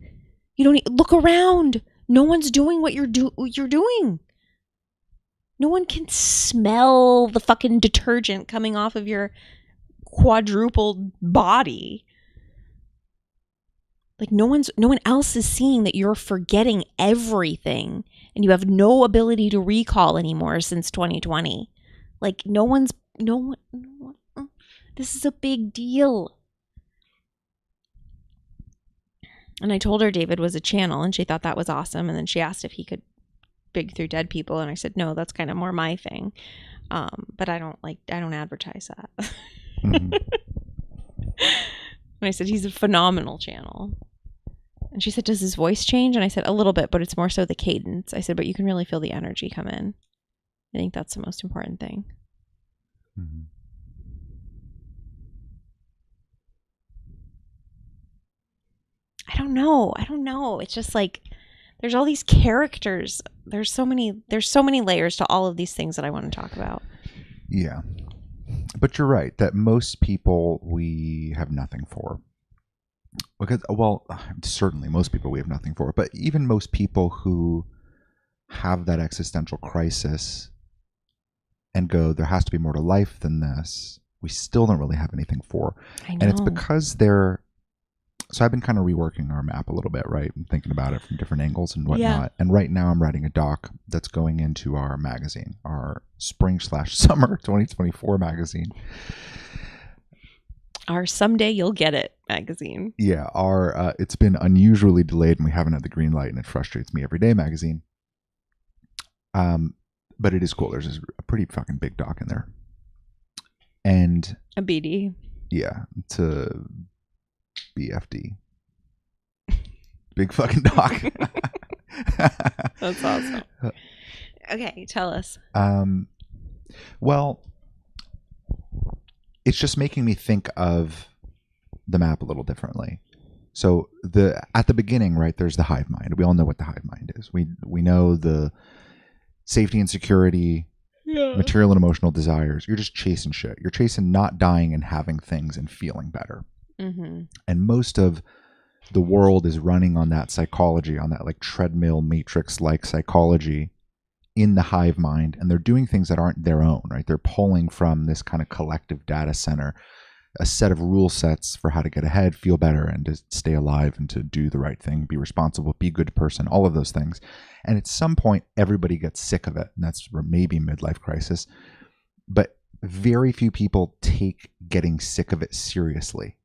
you don't look around. No one's doing what you're doing. No one can smell the fucking detergent coming off of your quadrupled body. Like no one else is seeing that you're forgetting everything and you have no ability to recall anymore since 2020. Like no one, this is a big deal. And I told her David was a channel and she thought that was awesome. And then she asked if he could dig through dead people. And I said, no, that's kind of more my thing. But I don't advertise that. Mhm. And I said, he's a phenomenal channel. And she said, does his voice change? And I said, a little bit, but it's more so the cadence. I said, but you can really feel the energy come in. I think that's the most important thing. Mhm. I don't know. It's just like there's all these characters. There's so many layers to all of these things that I want to talk about. Yeah. But you're right that most people we have nothing for. Because, well, certainly most people we have nothing for, but even most people who have that existential crisis and go, there has to be more to life than this, we still don't really have anything for. I know. And it's because they're, so I've been kind of reworking our map a little bit, right? And thinking about it from different angles and whatnot. Yeah. And right now I'm writing a doc that's going into our magazine, our spring/summer 2024 magazine. Our Someday You'll Get It magazine. Yeah, our it's been unusually delayed and we haven't had the green light and it frustrates me every day magazine. But it is cool. There's a pretty fucking big doc in there. And a BD. Yeah, it's a BFD. Big fucking doc. That's awesome. Okay, tell us. Well, it's just making me think of the map a little differently. So at the beginning, right, there's the hive mind. We all know what the hive mind is. We know the safety and security, material and emotional desires. You're just chasing shit. You're chasing not dying and having things and feeling better. Mm-hmm. And most of the world is running on that psychology, on that like treadmill matrix-like psychology in the hive mind, and they're doing things that aren't their own, right? They're pulling from this kind of collective data center, a set of rule sets for how to get ahead, feel better, and to stay alive and to do the right thing, be responsible, be a good person, all of those things. And at some point, everybody gets sick of it, and that's maybe midlife crisis. But very few people take getting sick of it seriously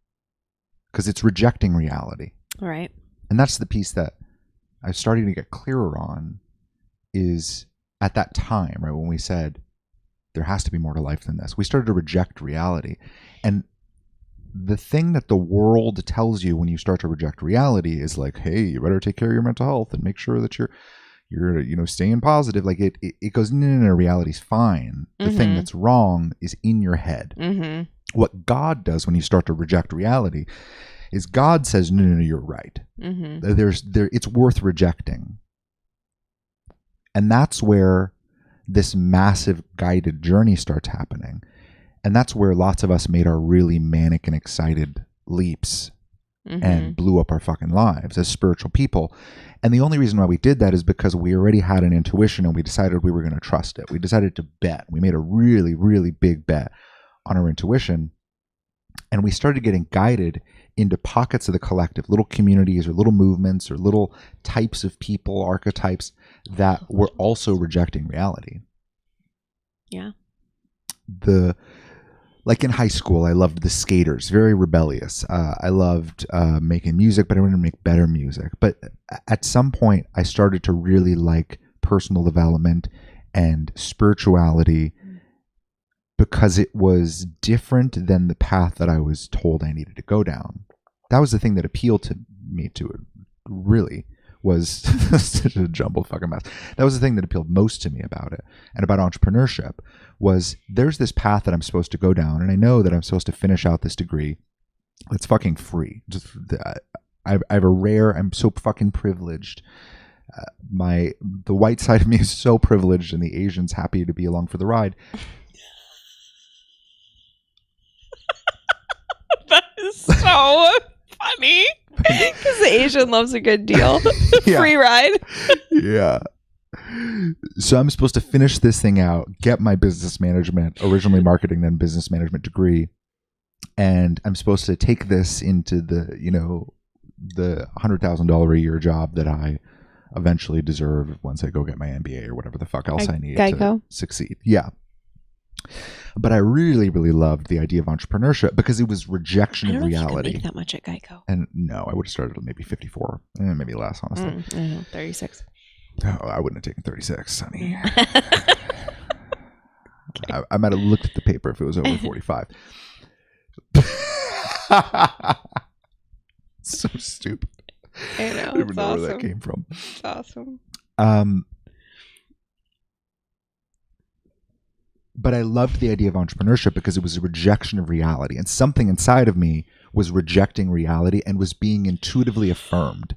because it's rejecting reality. All right. And that's the piece that I'm starting to get clearer on is at that time, right, when we said there has to be more to life than this, we started to reject reality. And the thing that the world tells you when you start to reject reality is like, hey, you better take care of your mental health and make sure that you're staying positive. Like it goes, no, reality's fine. The thing that's wrong is in your head. Mm-hmm. What God does when you start to reject reality is God says, no, you're right. Mm-hmm. It's worth rejecting. And that's where this massive guided journey starts happening. And that's where lots of us made our really manic and excited leaps and blew up our fucking lives as spiritual people. And the only reason why we did that is because we already had an intuition and we decided we were going to trust it. We decided to bet. We made a really, really big bet on our intuition. And we started getting guided into pockets of the collective, little communities or little movements or little types of people, archetypes that were also rejecting reality. Yeah. Like in high school, I loved the skaters, very rebellious. I loved making music, but I wanted to make better music. But at some point, I started to really like personal development and spirituality because it was different than the path that I was told I needed to go down. That was the thing that appealed to me to it, really, was such a jumbled fucking mess. That was the thing that appealed most to me about it and about entrepreneurship was there's this path that I'm supposed to go down, and I know that I'm supposed to finish out this degree. It's fucking free. I have a rare, I'm so fucking privileged. The white side of me is so privileged, and the Asian's happy to be along for the ride. That is so funny because the Asian loves a good deal. Yeah. Free ride. Yeah. So I'm supposed to finish this thing out, get my business management, originally marketing, then business management degree. And I'm supposed to take this into the $100,000 a year job that I eventually deserve once I go get my MBA or whatever the fuck else I need to succeed. Yeah. But I really, really loved the idea of entrepreneurship because it was rejection of reality. I don't know if you could make that much at Geico. And no, I would have started at maybe 54, maybe less, honestly. I know, 36. Oh, I wouldn't have taken 36, honey. I might have looked at the paper if it was over 45. So stupid. I know. I don't even It's know awesome. where that came from. It's awesome. But I loved the idea of entrepreneurship because it was a rejection of reality, and something inside of me was rejecting reality and was being intuitively affirmed.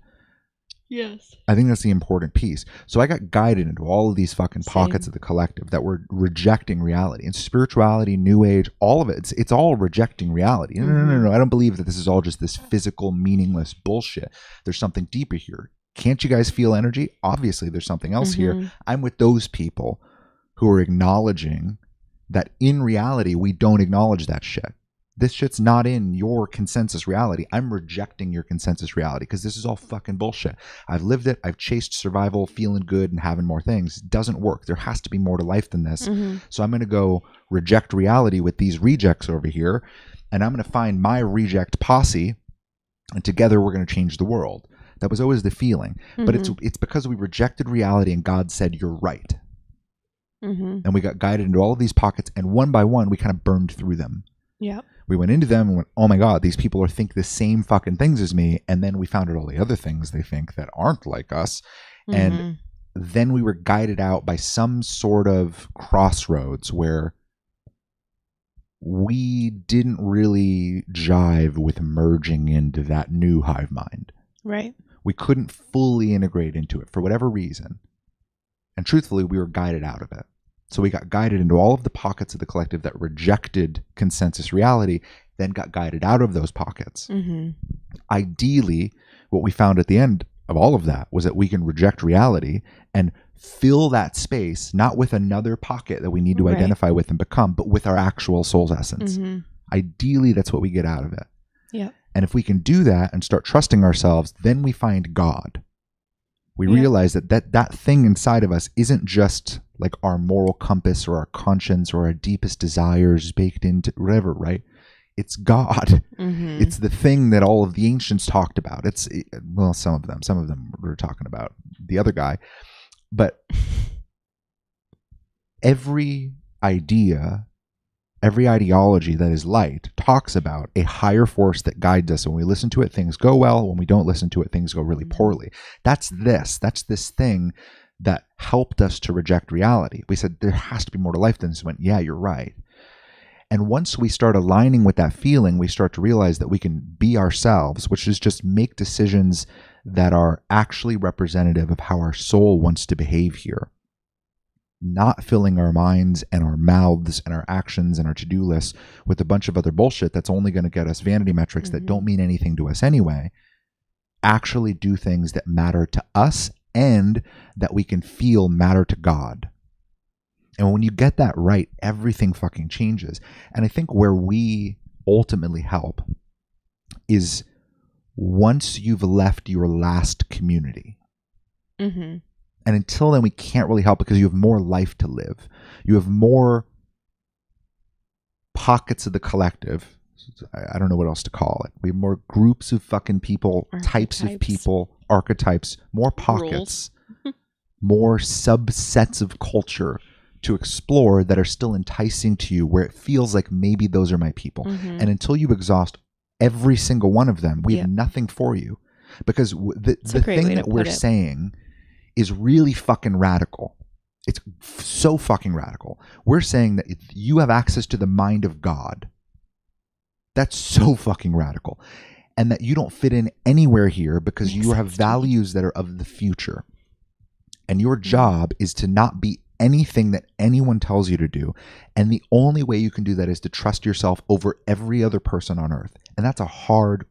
Yes. I think that's the important piece. So I got guided into all of these fucking pockets of the collective that were rejecting reality, and spirituality, new age, all of it. It's all rejecting reality. No. I don't believe that this is all just this physical, meaningless bullshit. There's something deeper here. Can't you guys feel energy? Obviously, there's something else here. I'm with those people who are acknowledging that in reality, we don't acknowledge that shit. This shit's not in your consensus reality. I'm rejecting your consensus reality because this is all fucking bullshit. I've lived it. I've chased survival, feeling good and having more things. It doesn't work. There has to be more to life than this. So I'm going to go reject reality with these rejects over here, and I'm going to find my reject posse, and together we're going to change the world. That was always the feeling. But it's because we rejected reality and God said, you're right. And we got guided into all of these pockets, and one by one, we kind of burned through them. Yep. We went into them and went, oh my God, these people think the same fucking things as me. And then we found out all the other things they think that aren't like us. And then we were guided out by some sort of crossroads where we didn't really jive with merging into that new hive mind. Right. We couldn't fully integrate into it for whatever reason. And truthfully, we were guided out of it. So we got guided into all of the pockets of the collective that rejected consensus reality, then got guided out of those pockets. Ideally, what we found at the end of all of that was that we can reject reality and fill that space, not with another pocket that we need to identify with and become, but with our actual soul's essence. Ideally, that's what we get out of it. Yeah. And if we can do that and start trusting ourselves, then we find God. We realize that thing inside of us isn't just like our moral compass or our conscience or our deepest desires baked into whatever, right? It's God. It's the thing that all of the ancients talked about. Well, some of them were talking about the other guy, but every idea, every ideology that is light talks about a higher force that guides us. When we listen to it, things go well. When we don't listen to it, things go really poorly. That's this thing that helped us to reject reality. We said, there has to be more to life than this. We went, yeah, you're right. And once we start aligning with that feeling, we start to realize that we can be ourselves, which is just make decisions that are actually representative of how our soul wants to behave here. Not filling our minds and our mouths and our actions and our to-do lists with a bunch of other bullshit that's only going to get us vanity metrics that don't mean anything to us anyway. Actually do things that matter to us and that we can feel matter to God. And when you get that right, everything fucking changes. And I think where we ultimately help is once you've left your last community. And until then, we can't really help because you have more life to live. You have more pockets of the collective. I don't know what else to call it. We have more groups of fucking people, types of people, archetypes, more pockets, more subsets of culture to explore that are still enticing to you where it feels like maybe those are my people. And until you exhaust every single one of them, we have nothing for you. Because the thing that we're saying is really fucking radical. It's so fucking radical. We're saying that if you have access to the mind of God, that's so fucking radical. And that you don't fit in anywhere here because you have values that are of the future. And your job is to not be anything that anyone tells you to do. And the only way you can do that is to trust yourself over every other person on earth. And that's a hard,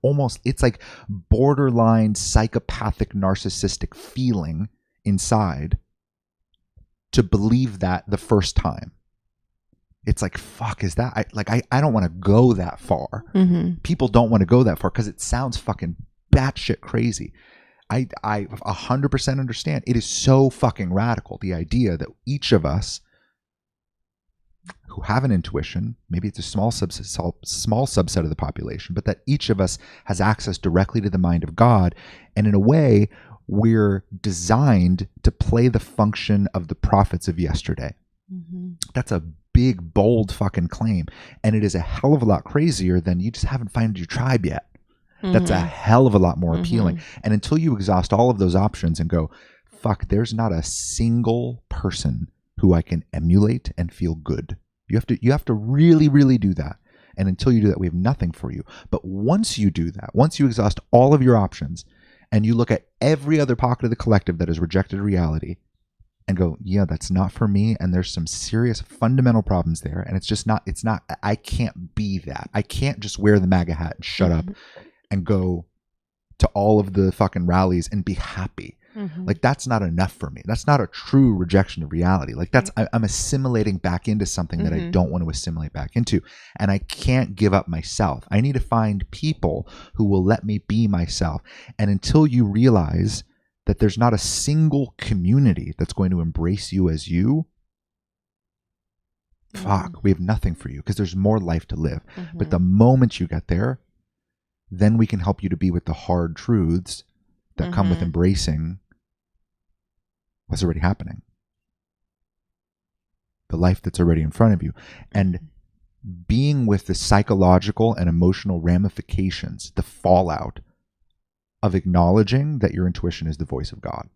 it's like borderline psychopathic, narcissistic feeling inside to believe that the first time. It's like, fuck, is that I don't want to go that far. People don't want to go that far because it sounds fucking batshit crazy. I 100% understand. It is so fucking radical, the idea that each of us who have an intuition, maybe it's a small subset of the population, but that each of us has access directly to the mind of God, and in a way we're designed to play the function of the prophets of yesterday. That's a big, bold fucking claim. And it is a hell of a lot crazier than you just haven't found your tribe yet. That's a hell of a lot more appealing. And until you exhaust all of those options and go, fuck, there's not a single person who I can emulate and feel good. You have to really, really do that. And until you do that, we have nothing for you. But once you do that, once you exhaust all of your options and you look at every other pocket of the collective that has rejected reality and go, yeah, that's not for me. And there's some serious fundamental problems there. And it's not, I can't be that. I can't just wear the MAGA hat and shut up and go to all of the fucking rallies and be happy. Like, that's not enough for me. That's not a true rejection of reality. Like, I'm assimilating back into something that I don't want to assimilate back into. And I can't give up myself. I need to find people who will let me be myself. And until you realize that there's not a single community that's going to embrace you as you, fuck, we have nothing for you, because there's more life to live. But the moment you get there, then we can help you to be with the hard truths that come with embracing what's already happening, the life that's already in front of you, and being with the psychological and emotional ramifications, the fallout of acknowledging that your intuition is the voice of God.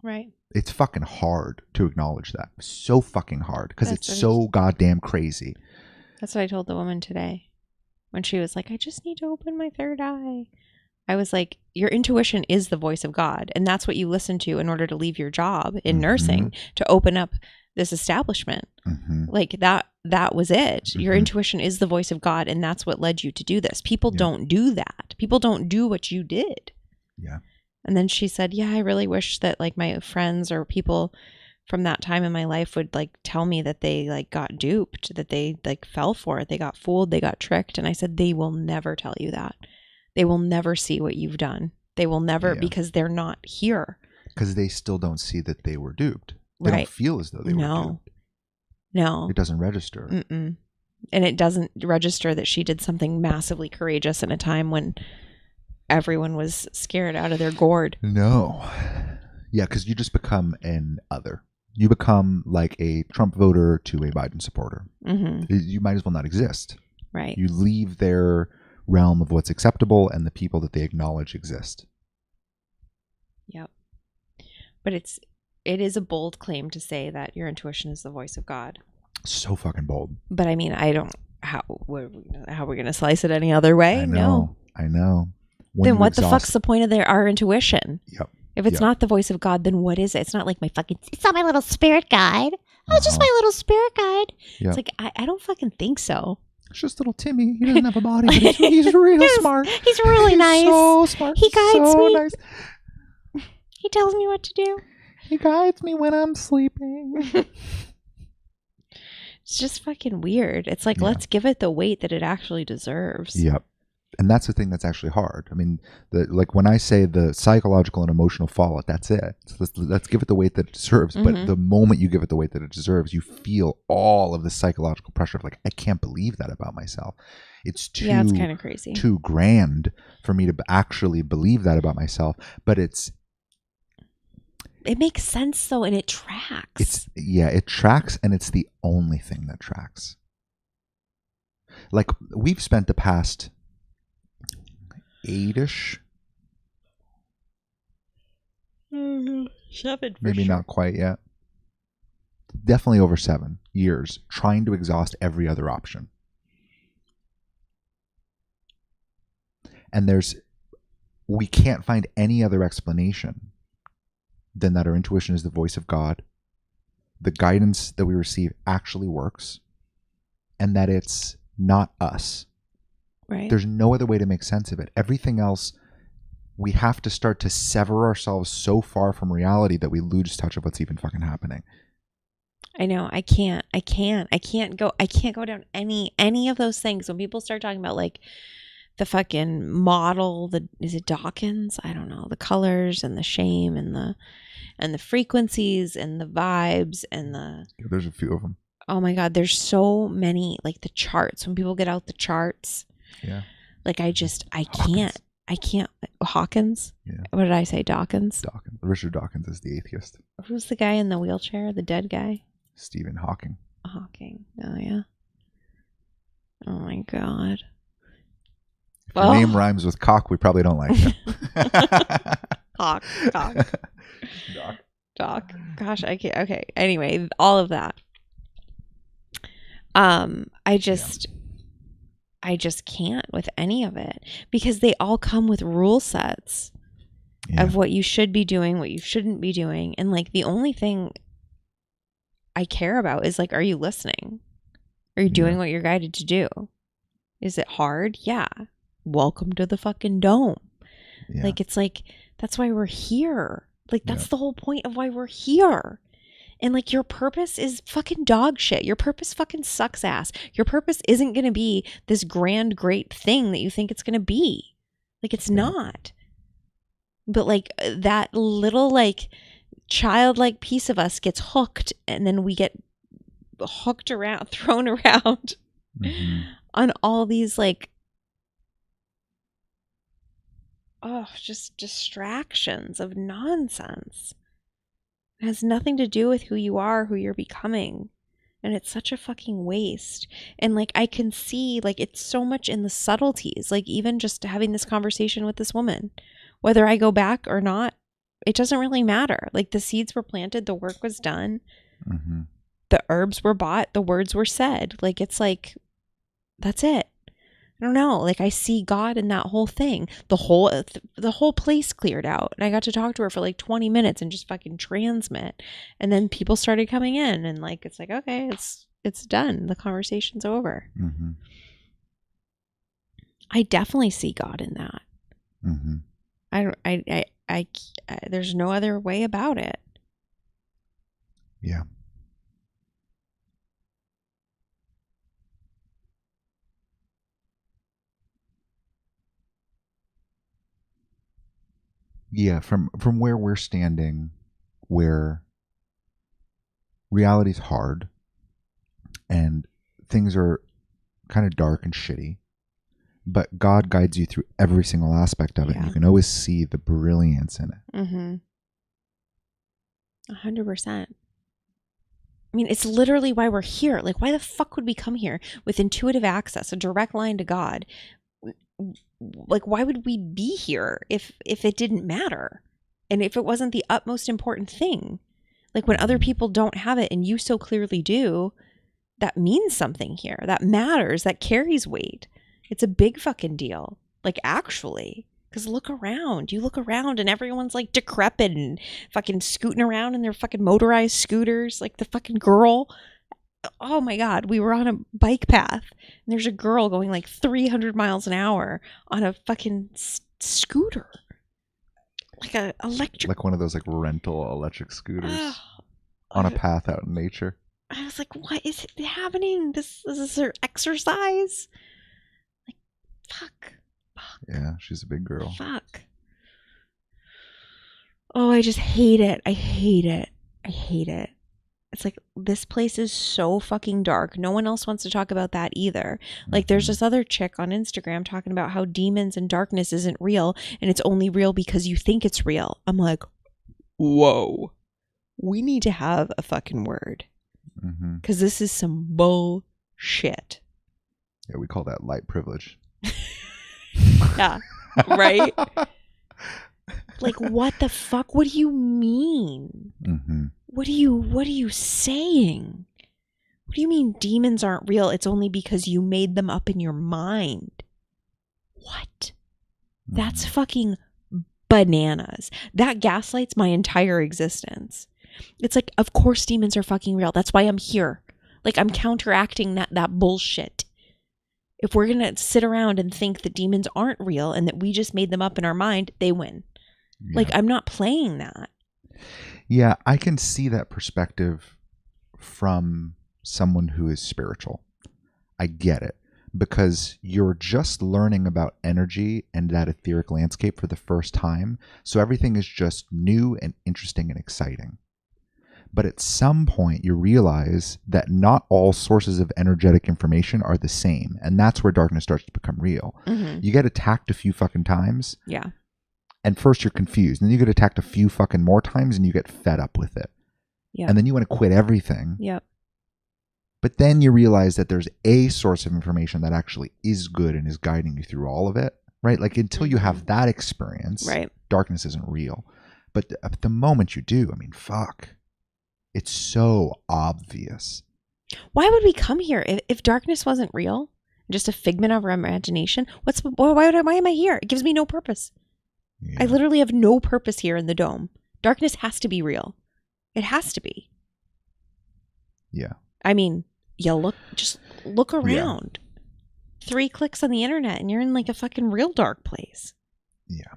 Right. It's fucking hard to acknowledge that. So fucking hard, because it's so goddamn crazy. That's what I told the woman today when she was like, I just need to open my third eye. I was like, your intuition is the voice of God. And that's what you listen to in order to leave your job in nursing, to open up this establishment. Like that was it. Your intuition is the voice of God. And that's what led you to do this. People don't do that. People don't do what you did. Yeah. And then she said, yeah, I really wish that like my friends or people from that time in my life would like tell me that they like got duped, that they like fell for it. They got fooled. They got tricked. And I said, they will never tell you that. They will never see what you've done. They will never, because they're not here. Because they still don't see that they were duped. They don't feel as though they were duped. No. It doesn't register. And it doesn't register that she did something massively courageous in a time when everyone was scared out of their gourd. No. Yeah, because you just become an other. You become like a Trump voter to a Biden supporter. You might as well not exist. Right. You leave their realm of what's acceptable and the people that they acknowledge exist. Yep. But it is a bold claim to say that your intuition is the voice of God. So fucking bold. But I mean, how are we going to slice it any other way? I know. Then what the fuck's the point of our intuition? Yep. If it's not the voice of God, then what is it? It's not like it's not my little spirit guide. Oh, it's just my little spirit guide. Yep. It's like, I don't fucking think so. It's just little Timmy. He doesn't have a body, but he's real smart. He's really nice. So smart. He guides me. Nice. He tells me what to do. He guides me when I'm sleeping. It's just fucking weird. It's like, let's give it the weight that it actually deserves. Yep. And that's the thing that's actually hard. I mean, like when I say the psychological and emotional fallout, that's it. So let's give it the weight that it deserves. But the moment you give it the weight that it deserves, you feel all of the psychological pressure of like, I can't believe that about myself. It's it's kind of crazy. Too grand for me to actually believe that about myself. But it makes sense though, and it tracks. It tracks, and it's the only thing that tracks. Like we've spent the past 8-ish, 7, maybe sure. Not quite yet, definitely over 7 years trying to exhaust every other option. And we can't find any other explanation than that our intuition is the voice of God, the guidance that we receive actually works, and that it's not us. Right. There's no other way to make sense of it. Everything else, we have to start to sever ourselves so far from reality that we lose touch of what's even fucking happening. I know. I can't go down any of those things. When people start talking about like the fucking model, is it Dawkins? I don't know. The colors and the shame and the frequencies and the vibes and there's a few of them. Oh my God. There's so many, like the charts, when people get out the charts. Yeah. Like I can't. Hawkins? Yeah. What did I say? Dawkins? Richard Dawkins is the atheist. Who's the guy in the wheelchair? The dead guy? Stephen Hawking. Hawking. Oh yeah. Oh my god. If your name rhymes with cock, we probably don't like it. Cock. Doc. Gosh, I can't. Okay. Anyway, all of that. I just can't with any of it because they all come with rule sets of what you should be doing, what you shouldn't be doing. And like the only thing I care about is like, are you listening? Are you doing what you're guided to do? Is it hard? Yeah. Welcome to the fucking dome. Yeah. Like, it's like, that's why we're here. Like, that's the whole point of why we're here. And like, your purpose is fucking dog shit. Your purpose fucking sucks ass. Your purpose isn't going to be this grand, great thing that you think it's going to be. Like, it's not. But like, that little like childlike piece of us gets hooked, and then we get hooked around, thrown around on all these like, just distractions of nonsense. It has nothing to do with who you are, who you're becoming. And it's such a fucking waste. And like, I can see like, it's so much in the subtleties, like even just having this conversation with this woman, whether I go back or not, it doesn't really matter. Like, the seeds were planted, the work was done, the herbs were bought, the words were said. Like, it's like, that's it. I don't know. Like, I see God in that whole thing. The whole place cleared out. And I got to talk to her for like 20 minutes and just fucking transmit. And then people started coming in, and like, it's like, okay, it's done. The conversation's over. I definitely see God in that. I there's no other way about it. Yeah. Yeah, from where we're standing, where reality's hard and things are kind of dark and shitty, but God guides you through every single aspect of it. And you can always see the brilliance in it. 100%. I mean, it's literally why we're here. Like, why the fuck would we come here with intuitive access, a direct line to God? Like, why would we be here if it didn't matter, and if it wasn't the utmost important thing? Like, when other people don't have it and you so clearly do, that means something here. That matters. That carries weight. It's a big fucking deal. Like, actually, because look around. You look around and everyone's like decrepit and fucking scooting around in their fucking motorized scooters. Like the fucking girl. Oh my God, we were on a bike path and there's a girl going like 300 miles an hour on a fucking scooter. Like a electric. Like one of those like rental electric scooters on a path out in nature. I was like, what is it happening? This is her exercise? Like, fuck. Yeah, she's a big girl. Fuck. Oh, I just hate it. I hate it. It's like, this place is so fucking dark. No one else wants to talk about that either. Like, there's this other chick on Instagram talking about how demons and darkness isn't real, and it's only real because you think it's real. I'm like, whoa. We need to have a fucking word. Because this is some bullshit. Yeah, we call that light privilege. Yeah, right? Like, what the fuck? What do you mean? What are you saying? What do you mean demons aren't real? It's only because you made them up in your mind. What? That's fucking bananas. That gaslights my entire existence. It's like, of course demons are fucking real. That's why I'm here. Like, I'm counteracting that bullshit. If we're going to sit around and think that demons aren't real and that we just made them up in our mind, they win. Yeah. Like, I'm not playing that. Yeah, I can see that perspective from someone who is spiritual. I get it, because you're just learning about energy and that etheric landscape for the first time. So everything is just new and interesting and exciting. But at some point you realize that not all sources of energetic information are the same. And that's where darkness starts to become real. You get attacked a few fucking times. Yeah. And first you're confused. And then you get attacked a few fucking more times and you get fed up with it. Yeah. And then you want to quit everything. Yep. But then you realize that there's a source of information that actually is good and is guiding you through all of it, right? Like until you have that experience, Right. darkness isn't real. But at the moment you do, I mean, fuck, it's so obvious. Why would we come here if darkness wasn't real? Just a figment of our imagination? Why am I here? It gives me no purpose. Yeah. I literally have no purpose here in the dome. Darkness has to be real. It has to be. Yeah. I mean, just look around. 3 clicks on the internet and you're in like a fucking real dark place. Yeah.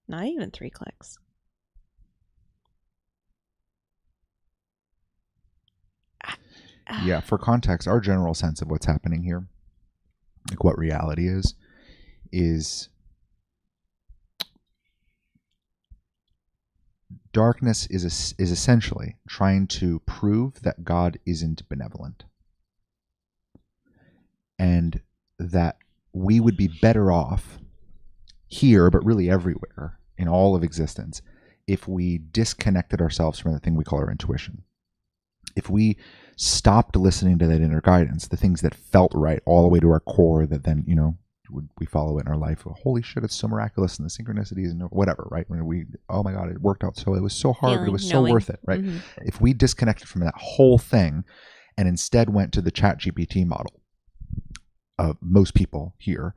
Not even 3 clicks. Yeah, for context, our general sense of what's happening here, like what reality is darkness is essentially trying to prove that God isn't benevolent. And that we would be better off here, but really everywhere in all of existence, if we disconnected ourselves from the thing we call our intuition. If we stopped listening to that inner guidance, the things that felt right all the way to our core that then, we follow it in our life. Holy shit, it's so miraculous, and the synchronicities and whatever, right? When oh my God, it worked out so, it was so hard, but it was so worth it, right? Mm-hmm. If we disconnected from that whole thing and instead went to the ChatGPT model of most people here,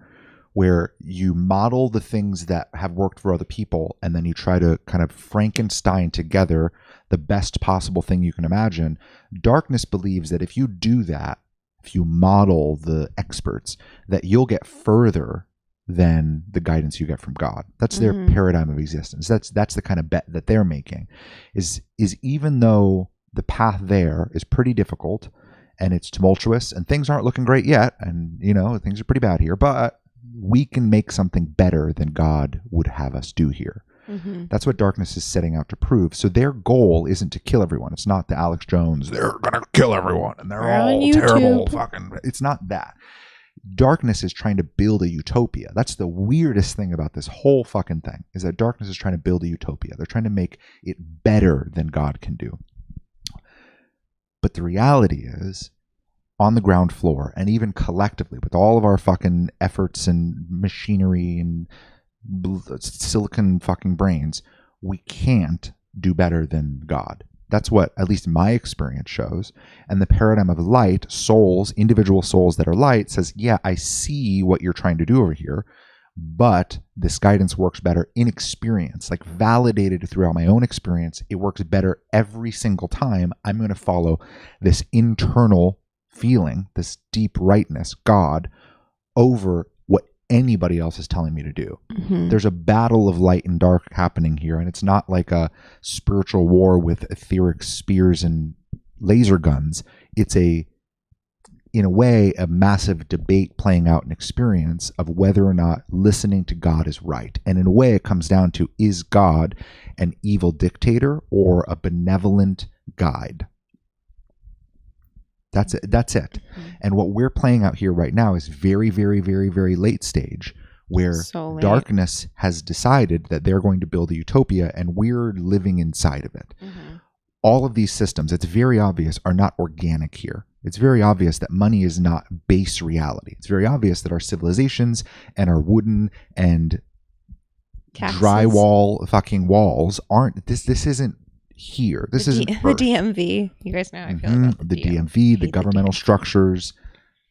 where you model the things that have worked for other people and then you try to kind of Frankenstein together the best possible thing you can imagine. Darkness believes that if you do that, if you model the experts, that you'll get further than the guidance you get from God. That's their paradigm of existence. That's the kind of bet that they're making, is even though the path there is pretty difficult and it's tumultuous and things aren't looking great yet, and things are pretty bad here, but we can make something better than God would have us do here. Mm-hmm. That's what darkness is setting out to prove. So their goal isn't to kill everyone. It's not the Alex Jones, they're going to kill everyone and they're all terrible. It's not that. Darkness is trying to build a utopia. That's the weirdest thing about this whole fucking thing, is that darkness is trying to build a utopia. They're trying to make it better than God can do. But the reality is, on the ground floor, and even collectively with all of our fucking efforts and machinery and silicon fucking brains, we can't do better than God. That's what at least my experience shows. And the paradigm of light, souls, individual souls that are light, says, yeah, I see what you're trying to do over here, but this guidance works better in experience, like validated throughout my own experience. It works better every single time. I'm going to follow this internal feeling, this deep rightness, God, over what anybody else is telling me to do. Mm-hmm. There's a battle of light and dark happening here, and it's not like a spiritual war with etheric spears and laser guns. It's in a way, a massive debate playing out in experience of whether or not listening to God is right. And in a way, it comes down to, is God an evil dictator or a benevolent guide? That's it. Mm-hmm. And what we're playing out here right now is very, very, very, very late stage, where darkness has decided that they're going to build a utopia and we're living inside of it. Mm-hmm. All of these systems, it's very obvious, are not organic here. It's very obvious that money is not base reality. It's very obvious that our civilizations and our wooden and drywall fucking walls aren't, this isn't here. This isn't the DMV. You guys know how I feel about the DMV, the governmental structures,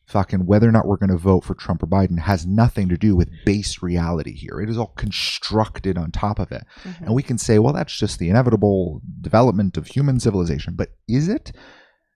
fucking whether or not we're going to vote for Trump or Biden has nothing to do with base reality here. It is all constructed on top of it. Mm-hmm. And we can say, well, that's just the inevitable development of human civilization. But is it?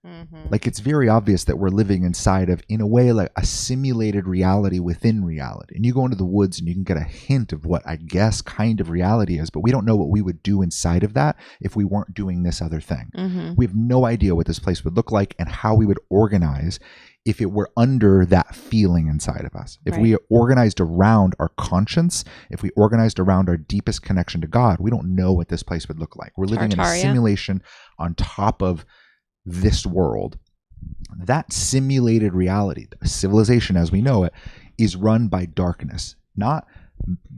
Mm-hmm. Like, it's very obvious that we're living inside of, in a way, like a simulated reality within reality. And you go into the woods and you can get a hint of what I guess kind of reality is, but we don't know what we would do inside of that if we weren't doing this other thing. Mm-hmm. We have no idea what this place would look like and how we would organize if it were under that feeling inside of us. If we organized around our conscience, if we organized around our deepest connection to God, we don't know what this place would look like. We're living in a simulation on top of this world. That simulated reality, civilization as we know it, is run by darkness, not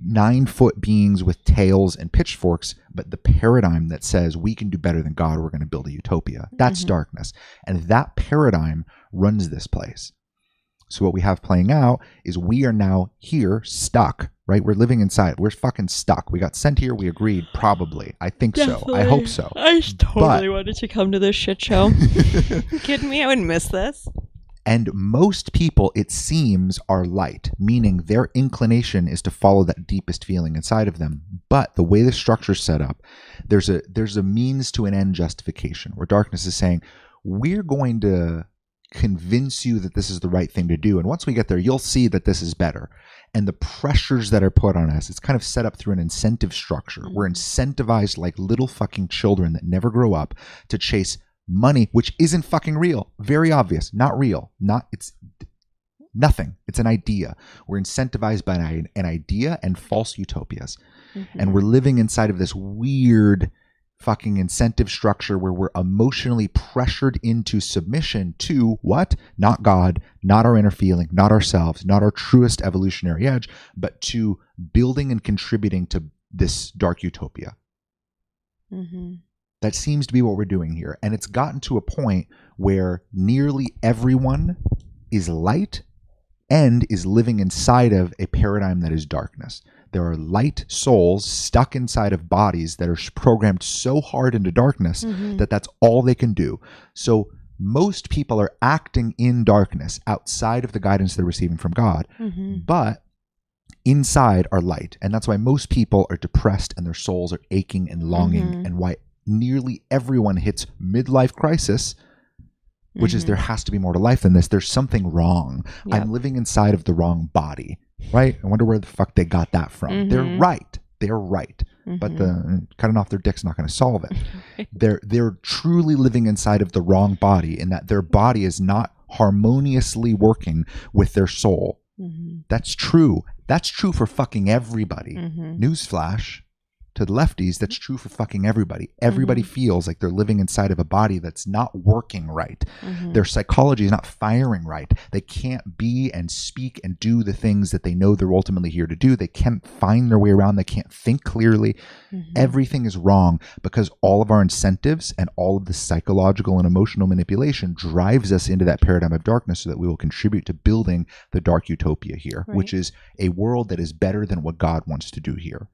9-foot beings with tails and pitchforks, but the paradigm that says we can do better than God, we're going to build a utopia. That's darkness. And that paradigm runs this place. So what we have playing out is we are now here stuck, right? We're living inside. We're fucking stuck. We got sent here. We agreed. Probably. I think so. I hope so. I totally wanted to come to this shit show. You kidding me? I wouldn't miss this. And most people, it seems, are light, meaning their inclination is to follow that deepest feeling inside of them. But the way the structure's set up, there's a means to an end justification where darkness is saying, we're going to convince you that this is the right thing to do. And once we get there, you'll see that this is better. And the pressures that are put on us, it's kind of set up through an incentive structure. We're incentivized like little fucking children that never grow up to chase money, which isn't fucking real. Very obvious. Not real. It's nothing. It's an idea. We're incentivized by an idea and false utopias. And we're living inside of this weird fucking incentive structure where we're emotionally pressured into submission to what? Not God, not our inner feeling, not ourselves, not our truest evolutionary edge, but to building and contributing to this dark utopia. That seems to be what we're doing here. And it's gotten to a point where nearly everyone is light and is living inside of a paradigm that is darkness. There are light souls stuck inside of bodies that are programmed so hard into darkness that that's all they can do. So most people are acting in darkness outside of the guidance they're receiving from God, but inside are light. And that's why most people are depressed and their souls are aching and longing, and why nearly everyone hits midlife crisis, which is there has to be more to life than this. There's something wrong. I'm living inside of the wrong body. Right? I wonder where the fuck they got that from. They're right. But the cutting off their dick's not going to solve it. They're truly living inside of the wrong body, in that their body is not harmoniously working with their soul. That's true. That's true for fucking everybody. Newsflash to the lefties, that's true for fucking everybody. Everybody feels like they're living inside of a body that's not working right. Their psychology is not firing right. They can't be and speak and do the things that they know they're ultimately here to do. They can't find their way around. They can't think clearly. Everything is wrong because all of our incentives and all of the psychological and emotional manipulation drives us into that paradigm of darkness so that we will contribute to building the dark utopia here, which is a world that is better than what God wants to do here.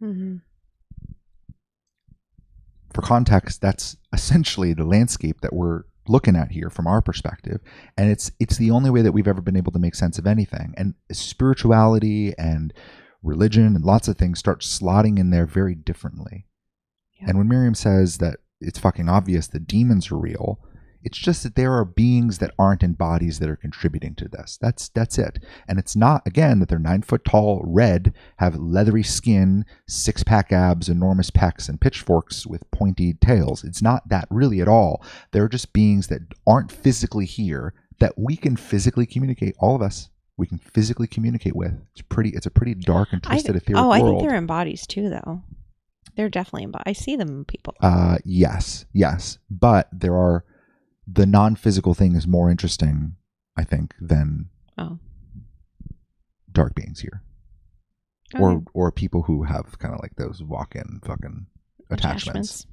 For context, that's essentially the landscape that we're looking at here from our perspective. And it's the only way that we've ever been able to make sense of anything. And spirituality and religion and lots of things start slotting in there very differently. And when Miriam says that it's fucking obvious that demons are real, it's just that there are beings that aren't in bodies that are contributing to this. That's it. And it's not, again, that they're 9 foot tall, red, have leathery skin, 6-pack abs, enormous pecs, and pitchforks with pointy tails. It's not that really at all. They're just beings that aren't physically here, that we can physically communicate, all of us, we can physically communicate with. It's a pretty dark and twisted etheric world. I think they're in bodies too, though. They're definitely in bodies. I see them in people. Yes. But there are... The non-physical thing is more interesting, I think, than dark beings here, or people who have kind of like those walk-in fucking attachments.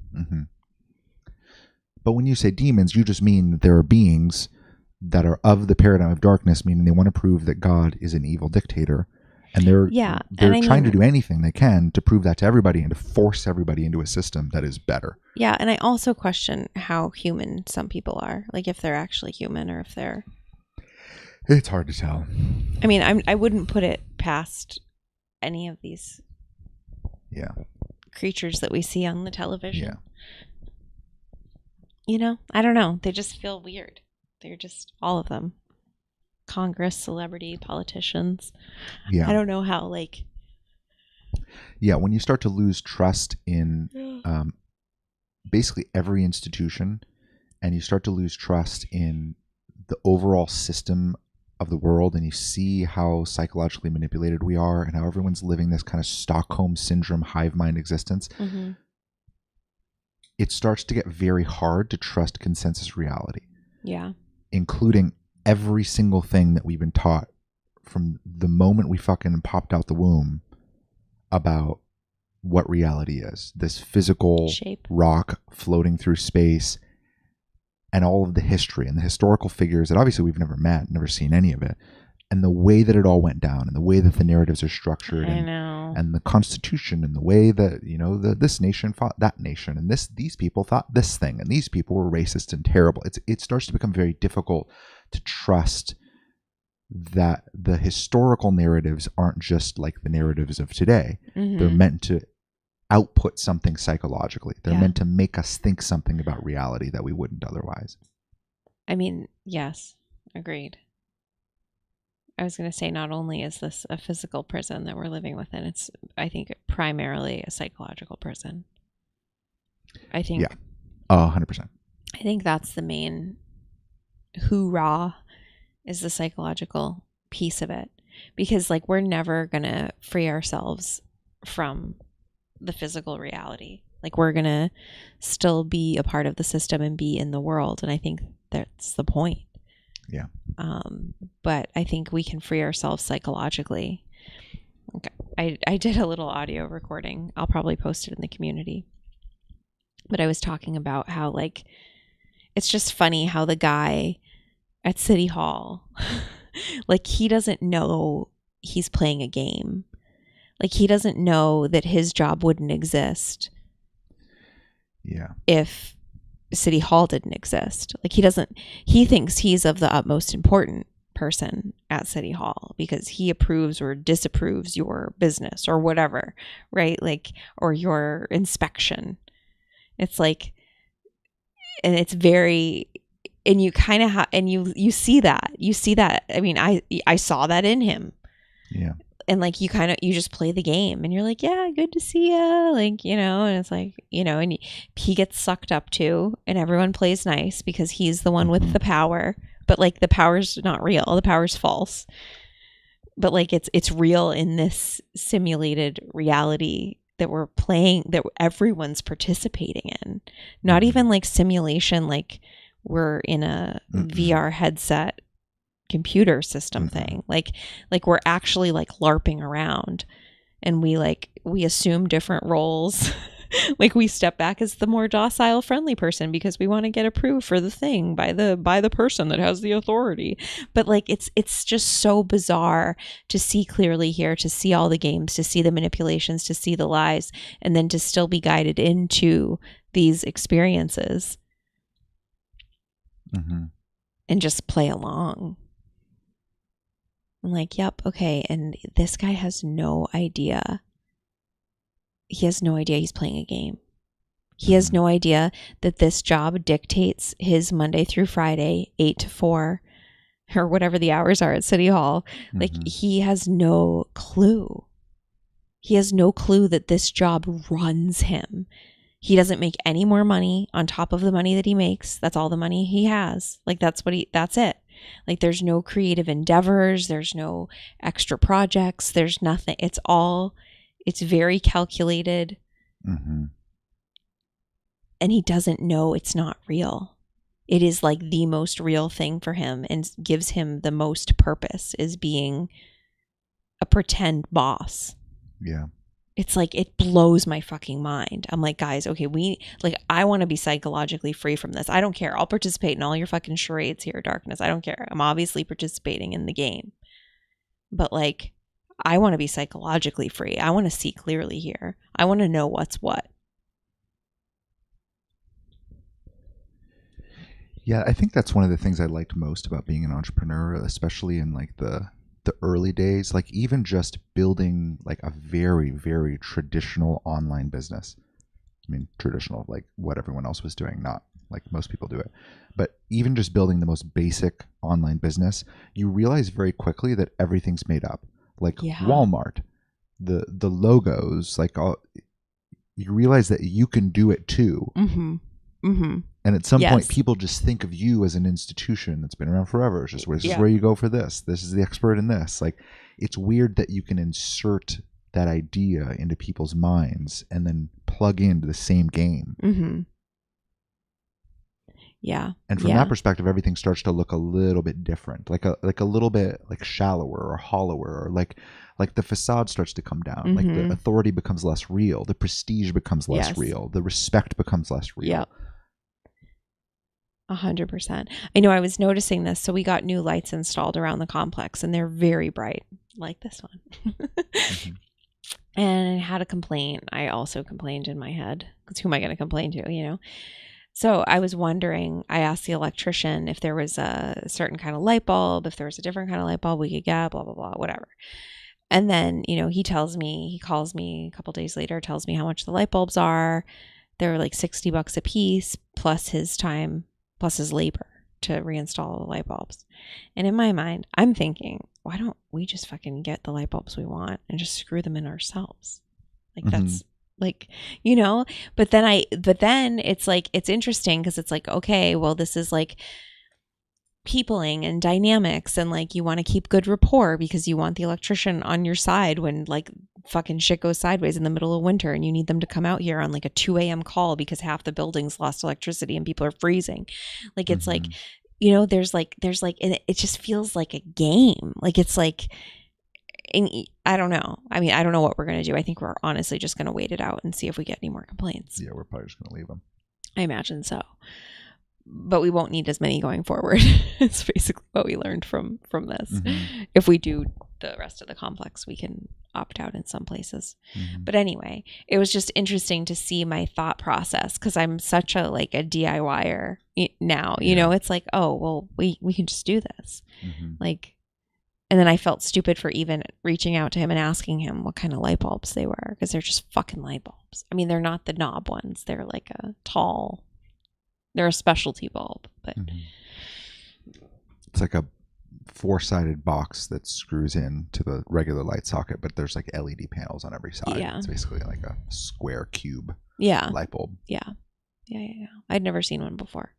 But when you say demons, you just mean that there are beings that are of the paradigm of darkness, meaning they want to prove that God is an evil dictator, and they're trying to do anything they can to prove that to everybody and to force everybody into a system that is better. Yeah, and I also question how human some people are. Like if they're actually human or if they're... It's hard to tell. I mean, I wouldn't put it past any of these creatures that we see on the television. You know? I don't know. They just feel weird. They're just, all of them. Congress, celebrity, politicians. I don't know how, like... when you start to lose trust in basically every institution, and you start to lose trust in the overall system of the world, and you see how psychologically manipulated we are and how everyone's living this kind of Stockholm syndrome hive mind existence, it starts to get very hard to trust consensus reality. Including every single thing that we've been taught from the moment we fucking popped out the womb about what reality is. This physical Shape. rock floating through space, and all of the history and the historical figures that obviously we've never met, never seen any of it, and the way that it all went down, and the way that the narratives are structured, I know. and the Constitution, and the way that, you know, this nation fought that nation, and these people thought this thing, and these people were racist and terrible. It starts to become very difficult to trust that the historical narratives aren't just like the narratives of today. Mhm. They're meant to output something psychologically. They're Yeah. meant to make us think something about reality that we wouldn't otherwise. I mean, yes, agreed. I was going to say, not only is this a physical prison that we're living within, it's, I think, primarily a psychological prison. I think, Yeah. 100%. I think that's the main hoorah, is the psychological piece of it. Because, like, we're never going to free ourselves from the physical reality. Like, we're going to still be a part of the system and be in the world. And I think that's the point. Yeah. But I think we can free ourselves psychologically. Okay. I did a little audio recording. I'll probably post it in the community. But I was talking about how, like, it's just funny how the guy at City Hall, like, he doesn't know he's playing a game. Like, he doesn't know that his job wouldn't exist Yeah. if City Hall didn't exist. Like, he thinks he's of the utmost important person at City Hall because he approves or disapproves your business or whatever, right? Like, or your inspection. It's like, and it's very, and you kind of and you see that. I mean, I saw that in him. Yeah. And like, you just play the game and you're like, yeah, good to see ya. Like, you know, and it's like, you know, and he gets sucked up too, and everyone plays nice because he's the one with the power, but like, the power's not real. The power's false, but like, it's real in this simulated reality that we're playing, that everyone's participating in. Not even like simulation, like we're in a VR headset computer system thing. Like we're actually like LARPing around, and we assume different roles. Like, we step back as the more docile, friendly person because we want to get approved for the thing by the person that has the authority. But like, it's just so bizarre to see clearly here, to see all the games, to see the manipulations, to see the lies, and then to still be guided into these experiences and just play along. I'm like, yep, okay. And this guy has no idea. He has no idea he's playing a game. He has no idea that this job dictates his Monday through Friday, 8 to 4, or whatever the hours are at City Hall. Like, he has no clue. He has no clue that this job runs him. He doesn't make any more money on top of the money that he makes. That's all the money he has. Like, that's it. Like, there's no creative endeavors. There's no extra projects. There's nothing. It's very calculated. And he doesn't know it's not real. It is like the most real thing for him and gives him the most purpose, is being a pretend boss. Yeah. It's like, it blows my fucking mind. I'm like, guys, okay, I want to be psychologically free from this. I don't care. I'll participate in all your fucking charades here, Darkness. I don't care. I'm obviously participating in the game. But like, I want to be psychologically free. I want to see clearly here. I want to know what's what. Yeah, I think that's one of the things I liked most about being an entrepreneur, especially in like the early days, like even just building like a very, very traditional online business. I mean, traditional, like what everyone else was doing, not like most people do it. But even just building the most basic online business, you realize very quickly that everything's made up. Like Walmart, the logos, like all, you realize that you can do it too. And at some point, people just think of you as an institution that's been around forever. It's just, this is where you go for this. This is the expert in this. Like, it's weird that you can insert that idea into people's minds and then plug into the same game. Yeah. And from that perspective, everything starts to look a little bit different, like a little bit like shallower or hollower, or like the facade starts to come down. Like the authority becomes less real, the prestige becomes less real, the respect becomes less real. Yep. 100%. I know I was noticing this. So we got new lights installed around the complex, and they're very bright, like this one. And I had a complaint. I also complained in my head, because who am I going to complain to, you know? So I was wondering, I asked the electrician if there was a certain kind of light bulb, if there was a different kind of light bulb we could get, blah, blah, blah, whatever. And then, you know, he calls me a couple days later, tells me how much the light bulbs are. They're like $60 a piece, plus his time, plus his labor to reinstall the light bulbs. And in my mind, I'm thinking, why don't we just fucking get the light bulbs we want and just screw them in ourselves? Like that's like, you know, but then it's like, it's interesting because it's like, okay, well, this is like peopling and dynamics, and like you want to keep good rapport because you want the electrician on your side when like fucking shit goes sideways in the middle of winter and you need them to come out here on like a 2 a.m. call because half the building's lost electricity and people are freezing. Like it's like, you know, there's like it just feels like a game. Like it's like, I don't know. I mean, I don't know what we're going to do. I think we're honestly just going to wait it out and see if we get any more complaints. Yeah, we're probably just going to leave them. I imagine so. But we won't need as many going forward. It's basically what we learned from this. If we do the rest of the complex, we can opt out in some places. But anyway, it was just interesting to see my thought process, because I'm such a like a DIYer now. You know, it's like, oh, well, we can just do this. Like, and then I felt stupid for even reaching out to him and asking him what kind of light bulbs they were, because they're just fucking light bulbs. I mean, they're not the knob ones. They're like a tall... They're a specialty bulb, but it's like a 4-sided box that screws in to the regular light socket, but there's like LED panels on every side. Yeah. It's basically like a square cube light bulb. Yeah. I'd never seen one before.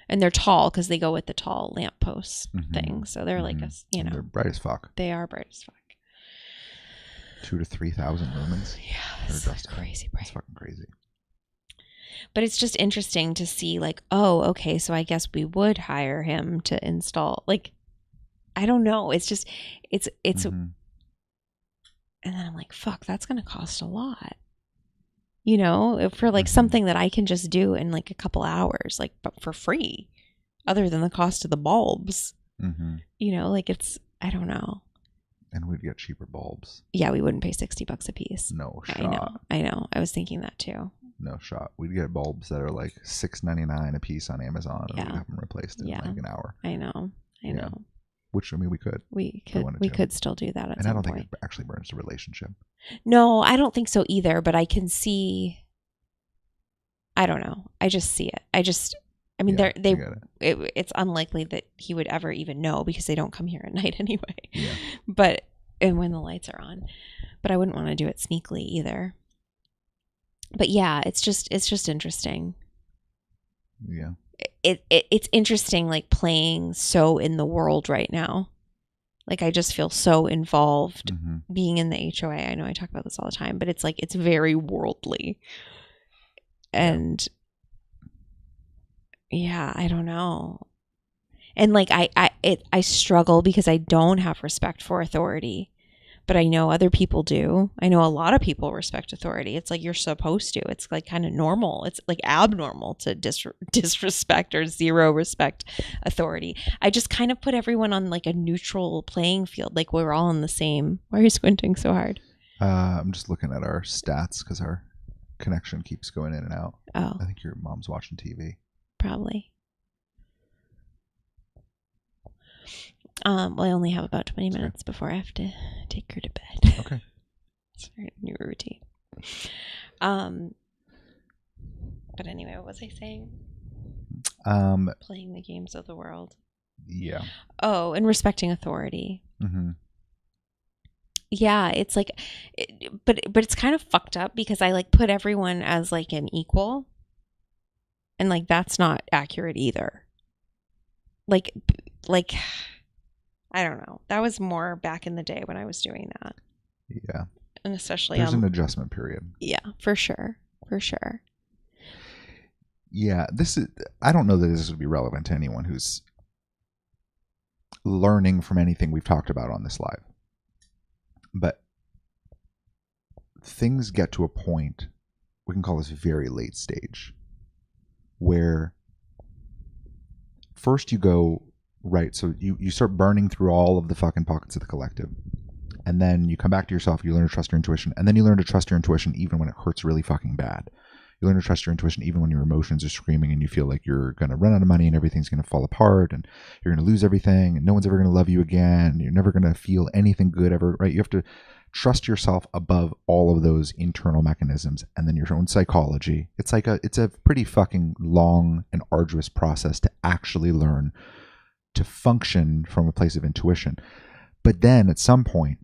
And they're tall because they go with the tall lamppost thing. So they're like, you know. They're bright as fuck. They are bright as fuck. 2,000 to 3,000 lumens. Yeah, that's crazy bright. It's fucking crazy. But it's just interesting to see like, oh, okay, so I guess we would hire him to install. Like, I don't know. It's just, it's, and then I'm like, fuck, that's going to cost a lot. You know, for like something that I can just do in like a couple hours, like, but for free, other than the cost of the bulbs. You know, like it's, I don't know. And we'd get cheaper bulbs. Yeah, we wouldn't pay $60 a piece. No shot. I know. I was thinking that too. No shot. We'd get bulbs that are like $6.99 a piece on Amazon, and we'd have them replaced in like an hour. I know. Which, I mean, we could. We could still do that at some point. And I don't think it actually burns the relationship. No, I don't think so either, but I can see, I don't know. I just see it. I mean, it's unlikely that he would ever even know because they don't come here at night anyway. Yeah. But, and when the lights are on, but I wouldn't want to do it sneakily either. But yeah, it's just interesting. Yeah. It's interesting, like playing so in the world right now. Like I just feel so involved being in the HOA. I know I talk about this all the time, but it's like, it's very worldly. And yeah, I don't know. And like I struggle because I don't have respect for authority. But I know other people do. I know a lot of people respect authority. It's like you're supposed to. It's like kind of normal. It's like abnormal to disrespect or zero respect authority. I just kind of put everyone on like a neutral playing field. Like we're all in the same. Why are you squinting so hard? I'm just looking at our stats because our connection keeps going in and out. Oh. I think your mom's watching TV. Probably. Well, I only have about 20 minutes before I have to take her to bed. Okay. It's a new routine. But anyway, what was I saying? Playing the games of the world. Yeah. Oh, and respecting authority. Yeah, it's like, but it's kind of fucked up because I like put everyone as like an equal, and like that's not accurate either. Like. I don't know. That was more back in the day when I was doing that. Yeah. And especially there's an adjustment period. Yeah, for sure. Yeah, I don't know that this would be relevant to anyone who's learning from anything we've talked about on this live. But things get to a point, we can call this very late stage, where first you go, right, so you start burning through all of the fucking pockets of the collective. And then you come back to yourself, you learn to trust your intuition. And then you learn to trust your intuition even when it hurts really fucking bad. You learn to trust your intuition even when your emotions are screaming and you feel like you're going to run out of money and everything's going to fall apart and you're going to lose everything and no one's ever going to love you again. You're never going to feel anything good ever, right? You have to trust yourself above all of those internal mechanisms and then your own psychology. It's a pretty fucking long and arduous process to actually learn to function from a place of intuition. But then at some point,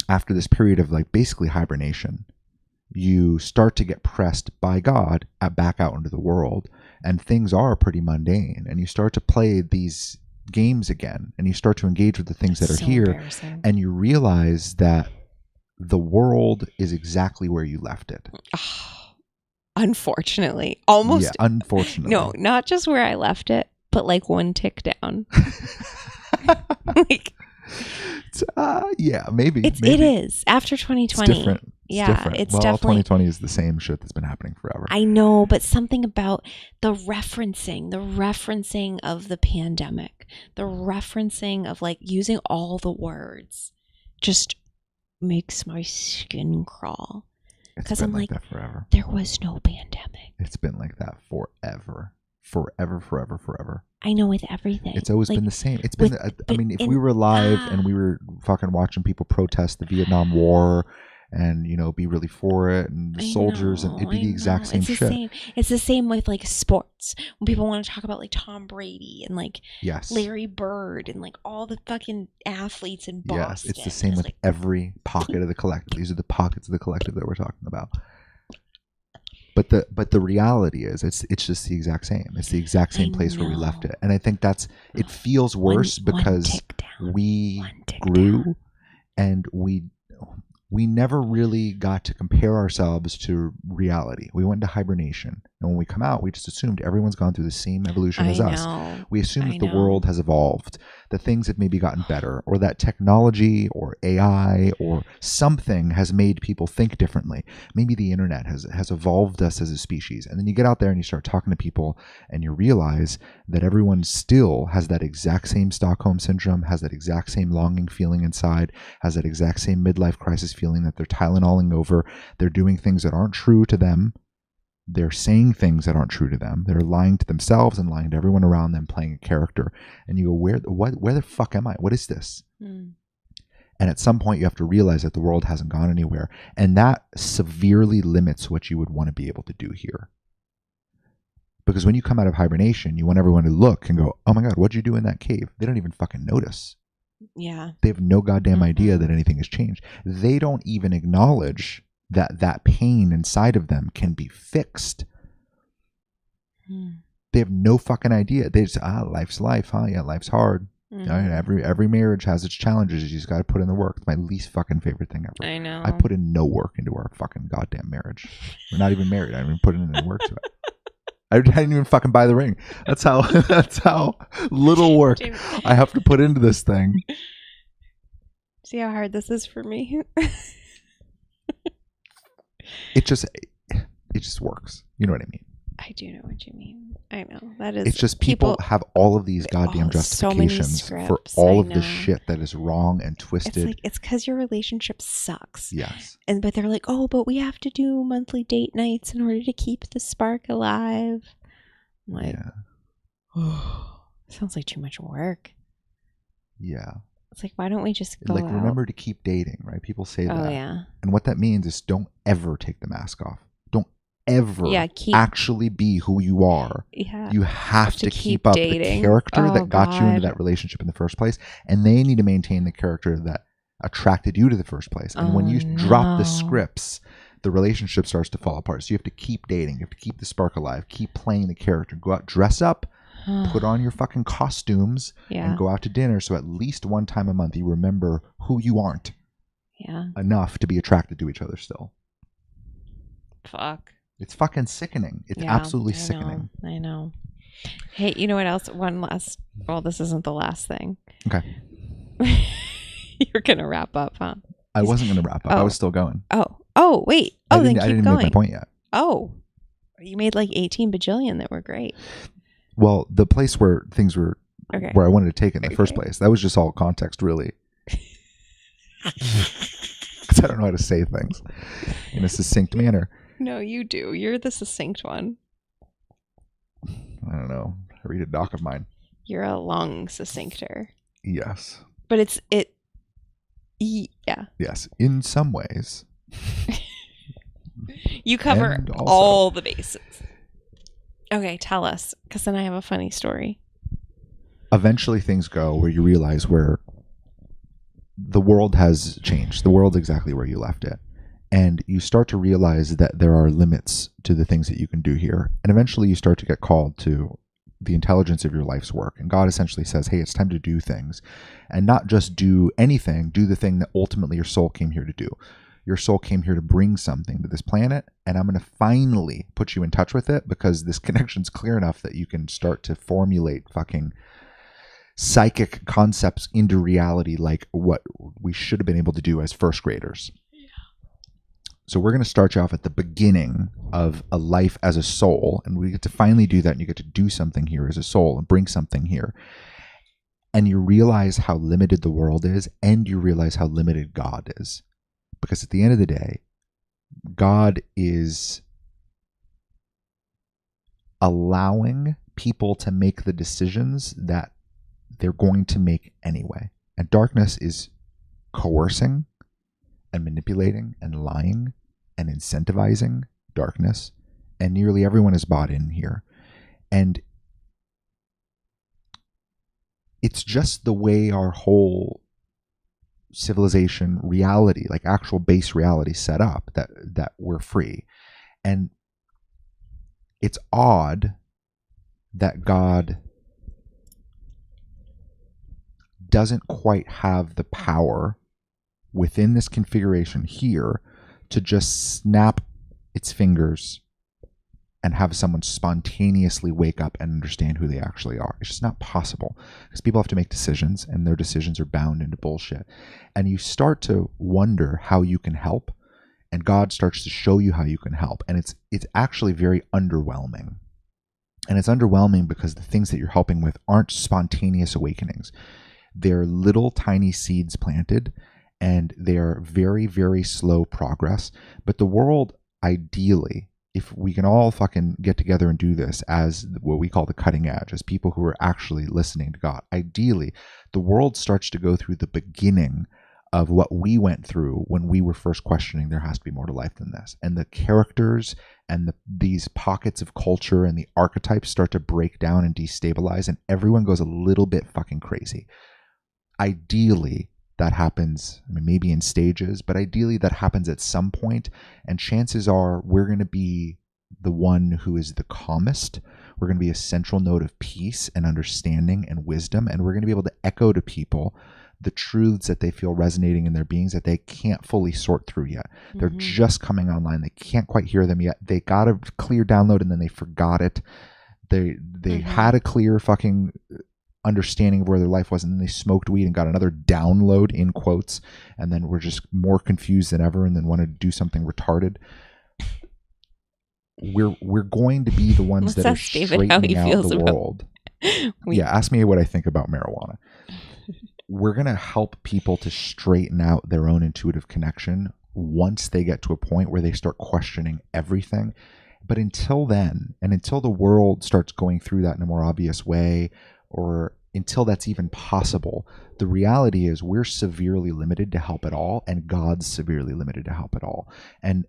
after this period of like basically hibernation, you start to get pressed by God back out into the world, and things are pretty mundane, and you start to play these games again, and you start to engage with the things that are here, and you realize that the world is exactly where you left it. Unfortunately. Almost. Yeah, unfortunately. No, not just where I left it, but like one tick down. Like, yeah, maybe. It is. After 2020. It's different. It's definitely. 2020 is the same shit that's been happening forever. I know, but something about the referencing of the pandemic, the referencing of like using all the words just makes my skin crawl. Because I'm like, that forever. There was no pandemic. It's been like that forever. Forever. I know, with everything. It's always been the same. It's been, if we were alive and we were fucking watching people protest the Vietnam War and, you know, be really for it and the soldiers, and it'd be the exact same shit. It's the same with like sports. When people want to talk about like Tom Brady and like Larry Bird and like all the fucking athletes in Boston. Yes, it's the same with like every pocket of the collective. These are the pockets of the collective that we're talking about. But the reality is it's just the exact same. It's the exact same place where we left it. And I think it feels worse because we grew and we never really got to compare ourselves to reality. We went into hibernation. And when we come out, we just assumed everyone's gone through the same evolution as us. We assume that the world has evolved, that things have maybe gotten better, or that technology or AI or something has made people think differently. Maybe the internet has evolved us as a species. And then you get out there and you start talking to people and you realize that everyone still has that exact same Stockholm syndrome, has that exact same longing feeling inside, has that exact same midlife crisis feeling that they're Tylenoling over. They're doing things that aren't true to them. They're saying things that aren't true to them. They're lying to themselves and lying to everyone around them, playing a character. And you go, where the fuck am I? What is this? And at some point you have to realize that the world hasn't gone anywhere. And that severely limits what you would want to be able to do here. Because when you come out of hibernation, you want everyone to look and go, oh my God, what'd you do in that cave? They don't even fucking notice. Yeah. They have no goddamn idea that anything has changed. They don't even acknowledge that pain inside of them can be fixed. They have no fucking idea. They just, life's life, huh? Yeah, life's hard. Every marriage has its challenges. You just got to put in the work. It's my least fucking favorite thing ever. I know. I put in no work into our fucking goddamn marriage. We're not even married. I didn't even put in any work to it. I didn't even fucking buy the ring. That's how little work I have to put into this thing. See how hard this is for me? It just works. You know what I mean? I do know what you mean. I know. That is. It's just people have all of these goddamn justifications for all of this shit that is wrong and twisted. It's because your relationship sucks. Yes. But they're like, oh, but we have to do monthly date nights in order to keep the spark alive. I'm like, sounds like too much work. Yeah. It's like, why don't we just go out? Remember to keep dating, right? People say that. Oh, yeah. And what that means is don't ever take the mask off. Don't ever actually be who you are. Yeah. You have to keep up dating. The character that got you into that relationship in the first place. And they need to maintain the character that attracted you to the first place. And when you drop the scripts, the relationship starts to fall apart. So you have to keep dating. You have to keep the spark alive. Keep playing the character. Go out, dress up. Put on your fucking costumes and go out to dinner, so at least one time a month you remember who you aren't enough to be attracted to each other still. Fuck. It's fucking sickening. It's Yeah, absolutely I sickening. know. I know. Hey, you know what else? Well, this isn't the last thing. Okay. You're going to wrap up, huh? I wasn't going to wrap up. I was still going. Oh, wait. Oh, then I keep didn't going. make my point yet. Oh, you made like 18 bajillion that were great. Well, the place where things were, Okay. where I wanted to take it in the first place, that was just all context, really. Because I don't know how to say things in a succinct manner. No, you do. You're the succinct one. I don't know. I read a doc of mine. You're a long succincter. Yes. But yeah. Yes. In some ways. You cover And also- all the bases. Okay, tell us, because then I have a funny story. Eventually things go where you realize where the world has changed. The world's exactly where you left it. And you start to realize that there are limits to the things that you can do here. And eventually you start to get called to the intelligence of your life's work. And God essentially says, hey, it's time to do things. And not just do anything, do the thing that ultimately your soul came here to do. Your soul came here to bring something to this planet, and I'm going to finally put you in touch with it because this connection's clear enough that you can start to formulate fucking psychic concepts into reality like what we should have been able to do as first graders. So we're going to start you off at the beginning of a life as a soul, and we get to finally do that, and you get to do something here as a soul and bring something here. And you realize how limited the world is, and you realize how limited God is. Because at the end of the day, God is allowing people to make the decisions that they're going to make anyway. And darkness is coercing and manipulating and lying and incentivizing darkness. And nearly everyone is bought in here. And it's just the way our whole civilization reality, like actual base reality set up, that we're free. And it's odd that God doesn't quite have the power within this configuration here to just snap its fingers and have someone spontaneously wake up and understand who they actually are. It's just not possible because people have to make decisions, and their decisions are bound into bullshit. And you start to wonder how you can help, and God starts to show you how you can help. And it's actually very underwhelming. And it's underwhelming because the things that you're helping with aren't spontaneous awakenings. They're little tiny seeds planted, and they're very, very slow progress. But the world, ideally, if we can all fucking get together and do this as what we call the cutting edge, as people who are actually listening to God, ideally, the world starts to go through the beginning of what we went through when we were first questioning there has to be more to life than this. And the characters and these pockets of culture and the archetypes start to break down and destabilize, and everyone goes a little bit fucking crazy. Ideally, that happens, I mean, maybe in stages, but ideally that happens at some point, and chances are we're going to be the one who is the calmest. We're going to be a central note of peace and understanding and wisdom, and we're going to be able to echo to people the truths that they feel resonating in their beings that they can't fully sort through yet. Mm-hmm. They're just coming online. They can't quite hear them yet. They got a clear download and then they forgot it. They had a clear fucking understanding of where their life was, and then they smoked weed and got another download in quotes, and then we're just more confused than ever and then wanted to do something retarded. We're going to be the ones that are straightening out the world. Yeah, ask me what I think about marijuana. We're going to help people to straighten out their own intuitive connection once they get to a point where they start questioning everything. But until then, and until the world starts going through that in a more obvious way, or until that's even possible, the reality is we're severely limited to help at all, and God's severely limited to help at all. And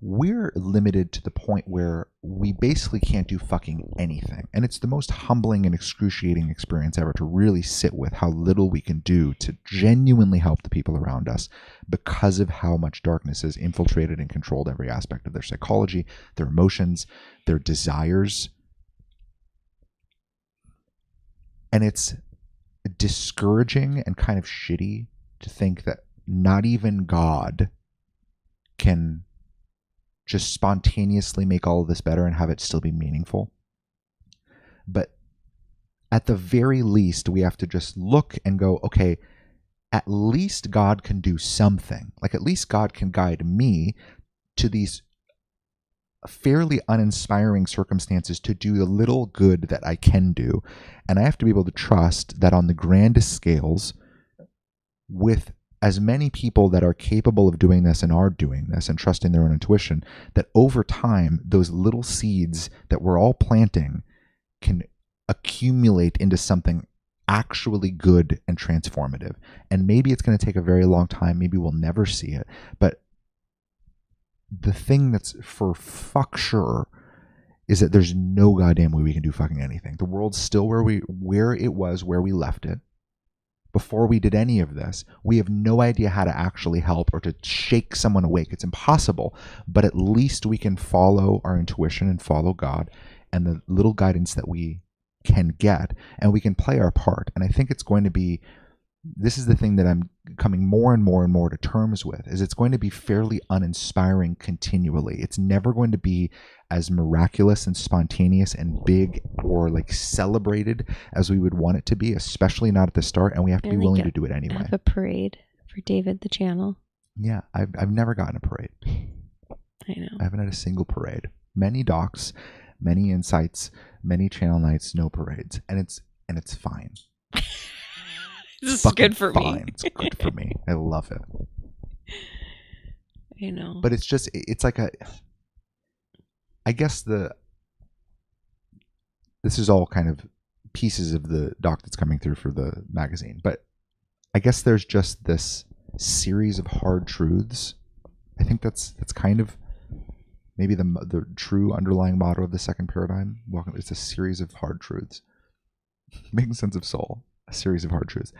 we're limited to the point where we basically can't do fucking anything. And it's the most humbling and excruciating experience ever to really sit with how little we can do to genuinely help the people around us because of how much darkness has infiltrated and controlled every aspect of their psychology, their emotions, their desires. And it's discouraging and kind of shitty to think that not even God can just spontaneously make all of this better and have it still be meaningful. But at the very least, we have to just look and go, okay, at least God can do something. Like, at least God can guide me to these fairly uninspiring circumstances to do the little good that I can do. And I have to be able to trust that on the grandest scales, with as many people that are capable of doing this and are doing this and trusting their own intuition, that over time, those little seeds that we're all planting can accumulate into something actually good and transformative. And maybe it's going to take a very long time. Maybe we'll never see it. But the thing that's for fuck sure is that there's no goddamn way we can do fucking anything. The world's still where it was, where we left it. Before we did any of this, we have no idea how to actually help or to shake someone awake. It's impossible, but at least we can follow our intuition and follow God and the little guidance that we can get, and we can play our part. And I think it's going to be, this is the thing that I'm coming more and more and more to terms with, is it's going to be fairly uninspiring continually. It's never going to be as miraculous and spontaneous and big or like celebrated as we would want it to be, especially not at the start. And we have to be willing to do it anyway. Have a parade for David the Channel. Yeah, I've never gotten a parade. I know. I haven't had a single parade. Many docs, many insights, many channel nights, no parades, and it's fine. This is good for fine. me. It's good for me. I love it. I know. But it's just, it's like I guess this is all kind of pieces of the doc that's coming through for the magazine. But I guess there's just this series of hard truths. I think that's kind of maybe the true underlying motto of the second paradigm. Welcome. It's a series of hard truths. Making sense of soul. A series of hard truths.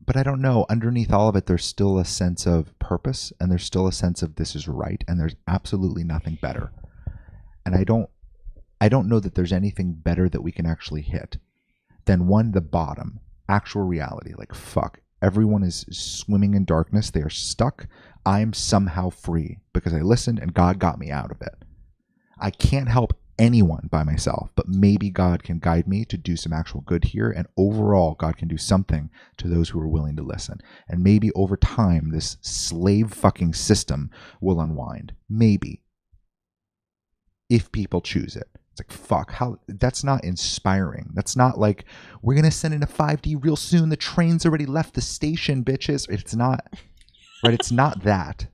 But I don't know, underneath all of it, there's still a sense of purpose, and there's still a sense of this is right, and there's absolutely nothing better. And I don't know that there's anything better that we can actually hit than the bottom, actual reality. Like, fuck, everyone is swimming in darkness. They are stuck. I'm somehow free because I listened and God got me out of it. I can't help anyone by myself, but maybe God can guide me to do some actual good here, and overall God can do something to those who are willing to listen. And maybe over time this slave fucking system will unwind. Maybe. If people choose it. It's like, fuck, how, that's not inspiring. That's not like, we're gonna send in a 5D real soon, the train's already left the station, bitches. It's not, right? It's not that.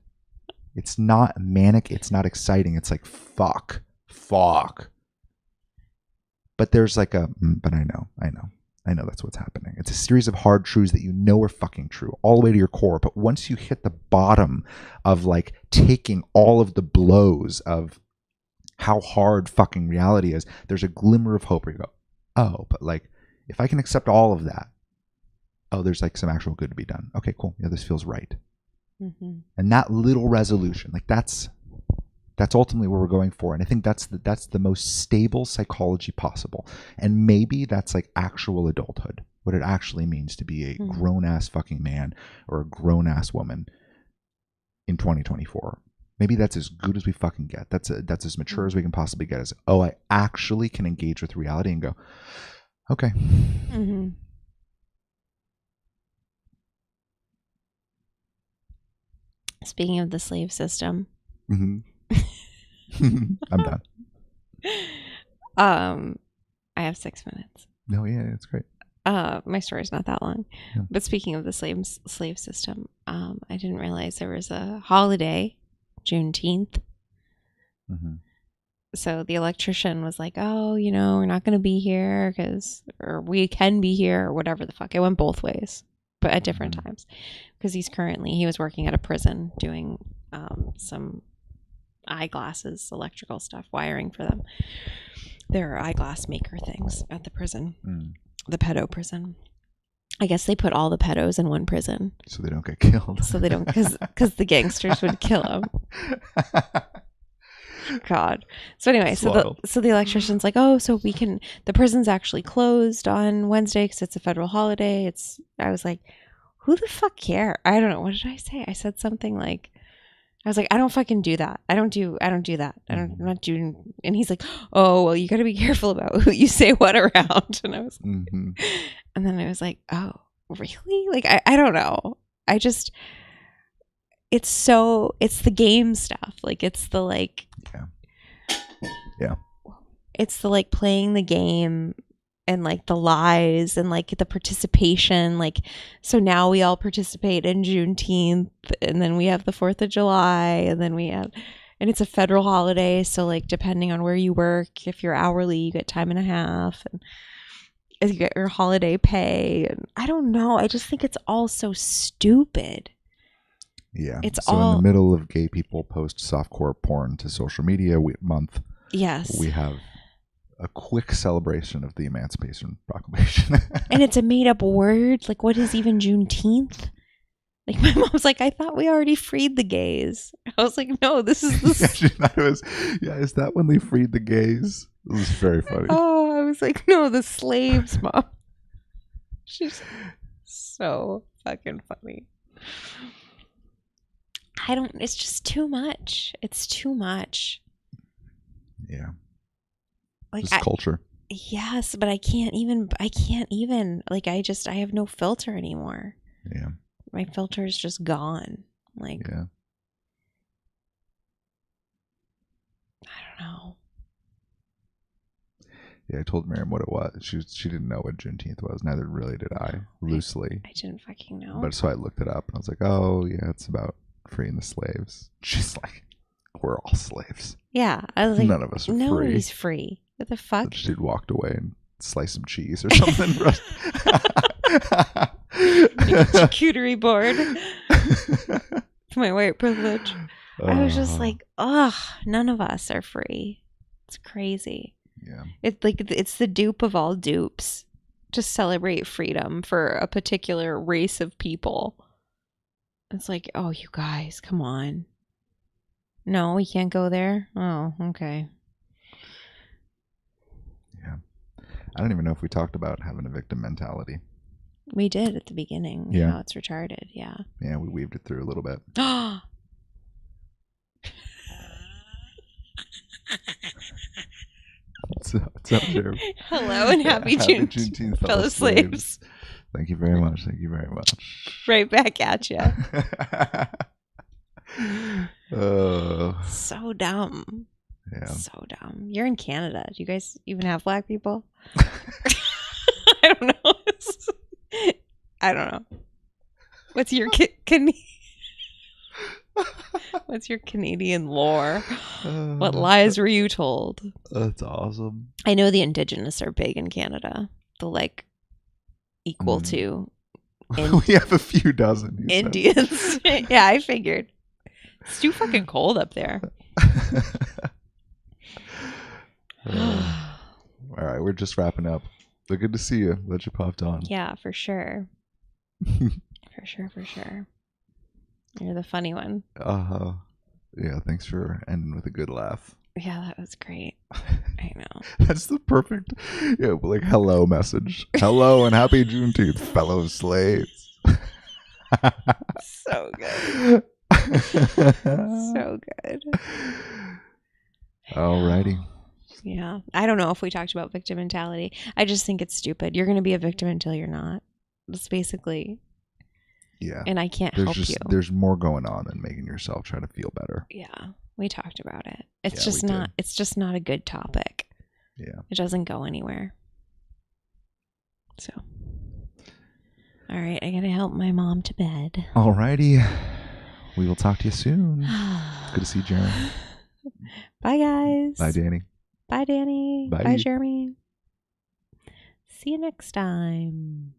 It's not manic. It's not exciting. It's like, fuck. But there's like but I know that's what's happening. It's a series of hard truths that you know are fucking true all the way to your core. But once you hit the bottom of like taking all of the blows of how hard fucking reality is, there's a glimmer of hope where you go, oh, but like, if I can accept all of that, oh, there's like some actual good to be done. Okay, cool. Yeah, this feels right. Mm-hmm. And that little resolution, like that's ultimately where we're going for. And I think that's the most stable psychology possible. And maybe that's like actual adulthood, what it actually means to be a grown-ass fucking man or a grown-ass woman in 2024. Maybe that's as good as we fucking get. That's as mature as we can possibly get, as, oh, I actually can engage with reality and go, okay. Mm-hmm. Speaking of the slave system. Mm-hmm. I'm done. I have 6 minutes. No, yeah, it's great. My story's not that long. Yeah. But speaking of the slave system, I didn't realize there was a holiday, Juneteenth. Mm-hmm. So the electrician was like, oh, we're not going to be here or we can be here or whatever the fuck. It went both ways, but at different times. Because he was working at a prison doing some eyeglasses, electrical stuff, wiring for them. There are eyeglass maker things at the prison, the pedo prison. I guess they put all the pedos in one prison. So they don't get killed. So they don't, because the gangsters would kill them. God. So anyway, so the electrician's like, oh, so the prison's actually closed on Wednesday because it's a federal holiday. I was like, who the fuck care? I don't know. What did I say? I said something like, I was like, I don't fucking do that. I don't do that. I'm not doing. And he's like, oh, well, you got to be careful about who you say what around. And I was, and then I was like, oh, really? Like, I don't know. I just, it's the game stuff. Like, it's the like, yeah. It's the like playing the game and like the lies and like the participation. Like, so now we all participate in Juneteenth, and then we have the 4th of July, and then we have, and it's a federal holiday. So like, depending on where you work, if you're hourly, you get time and a half, and you get your holiday pay. And I don't know. I just think it's all so stupid. Yeah. It's so all in the middle of gay people post softcore porn to social media month. Yes. We have a quick celebration of the Emancipation Proclamation. And it's a made up word. Like, what is even Juneteenth? Like, my mom's like, I thought we already freed the gays. I was like, no, this is the... She thought it was, is that when they freed the gays? It was very funny. Oh, I was like, no, the slaves, Mom. She's so fucking funny. It's just too much. It's too much. Yeah. Like, just culture. Yes, but I can't even, like, I have no filter anymore. Yeah. My filter is just gone. Like, yeah. I don't know. Yeah, I told Miriam what it was. She didn't know what Juneteenth was. Neither really did I. Loosely. I didn't fucking know. But so I looked it up and I was like, oh, yeah, it's about freeing the slaves. She's like, we're all slaves. Yeah. I was like, none of us are free. Nobody's free. What the fuck? But she'd walked away and sliced some cheese or something. Charcuterie board. It's my white privilege. I was just like, ugh, none of us are free. It's crazy. Yeah. It's like, it's the dupe of all dupes to celebrate freedom for a particular race of people. It's like, oh, you guys, come on. No, we can't go there. Oh, okay. Yeah. I don't even know if we talked about having a victim mentality. We did at the beginning. Yeah. How it's retarded. Yeah. Yeah, we weaved it through a little bit. What's up, Jeremy? Hello and happy Juneteenth, fellow slaves. Thank you very much. Thank you very much. Right back at you. So dumb. Yeah. So dumb. You're in Canada. Do you guys even have black people? I don't know. I don't know. What's your What's your Canadian lore? What lies were you told? That's awesome. I know the Indigenous are big in Canada. The like equal to. We have a few dozen Indians. Yeah, I figured. It's too fucking cold up there. All right, we're just wrapping up. So good to see you. Glad you popped on. Yeah, for sure. For sure. You're the funny one. Yeah, thanks for ending with a good laugh. Yeah, that was great. I know. That's the perfect, like hello message. Hello and happy Juneteenth, fellow slaves. So good. So good. Alrighty. Yeah. I don't know if we talked about victim mentality. I just think it's stupid. You're going to be a victim until you're not. That's basically. Yeah. And I can't help you. There's more going on than making yourself try to feel better. Yeah. We talked about it. It's just not a good topic. Yeah. It doesn't go anywhere. So. All right. I got to help my mom to bed. Alrighty. We will talk to you soon. Good to see you, Jeremy. Bye, guys. Bye, Danny. Bye, Danny. Bye. Bye, Jeremy. See you next time.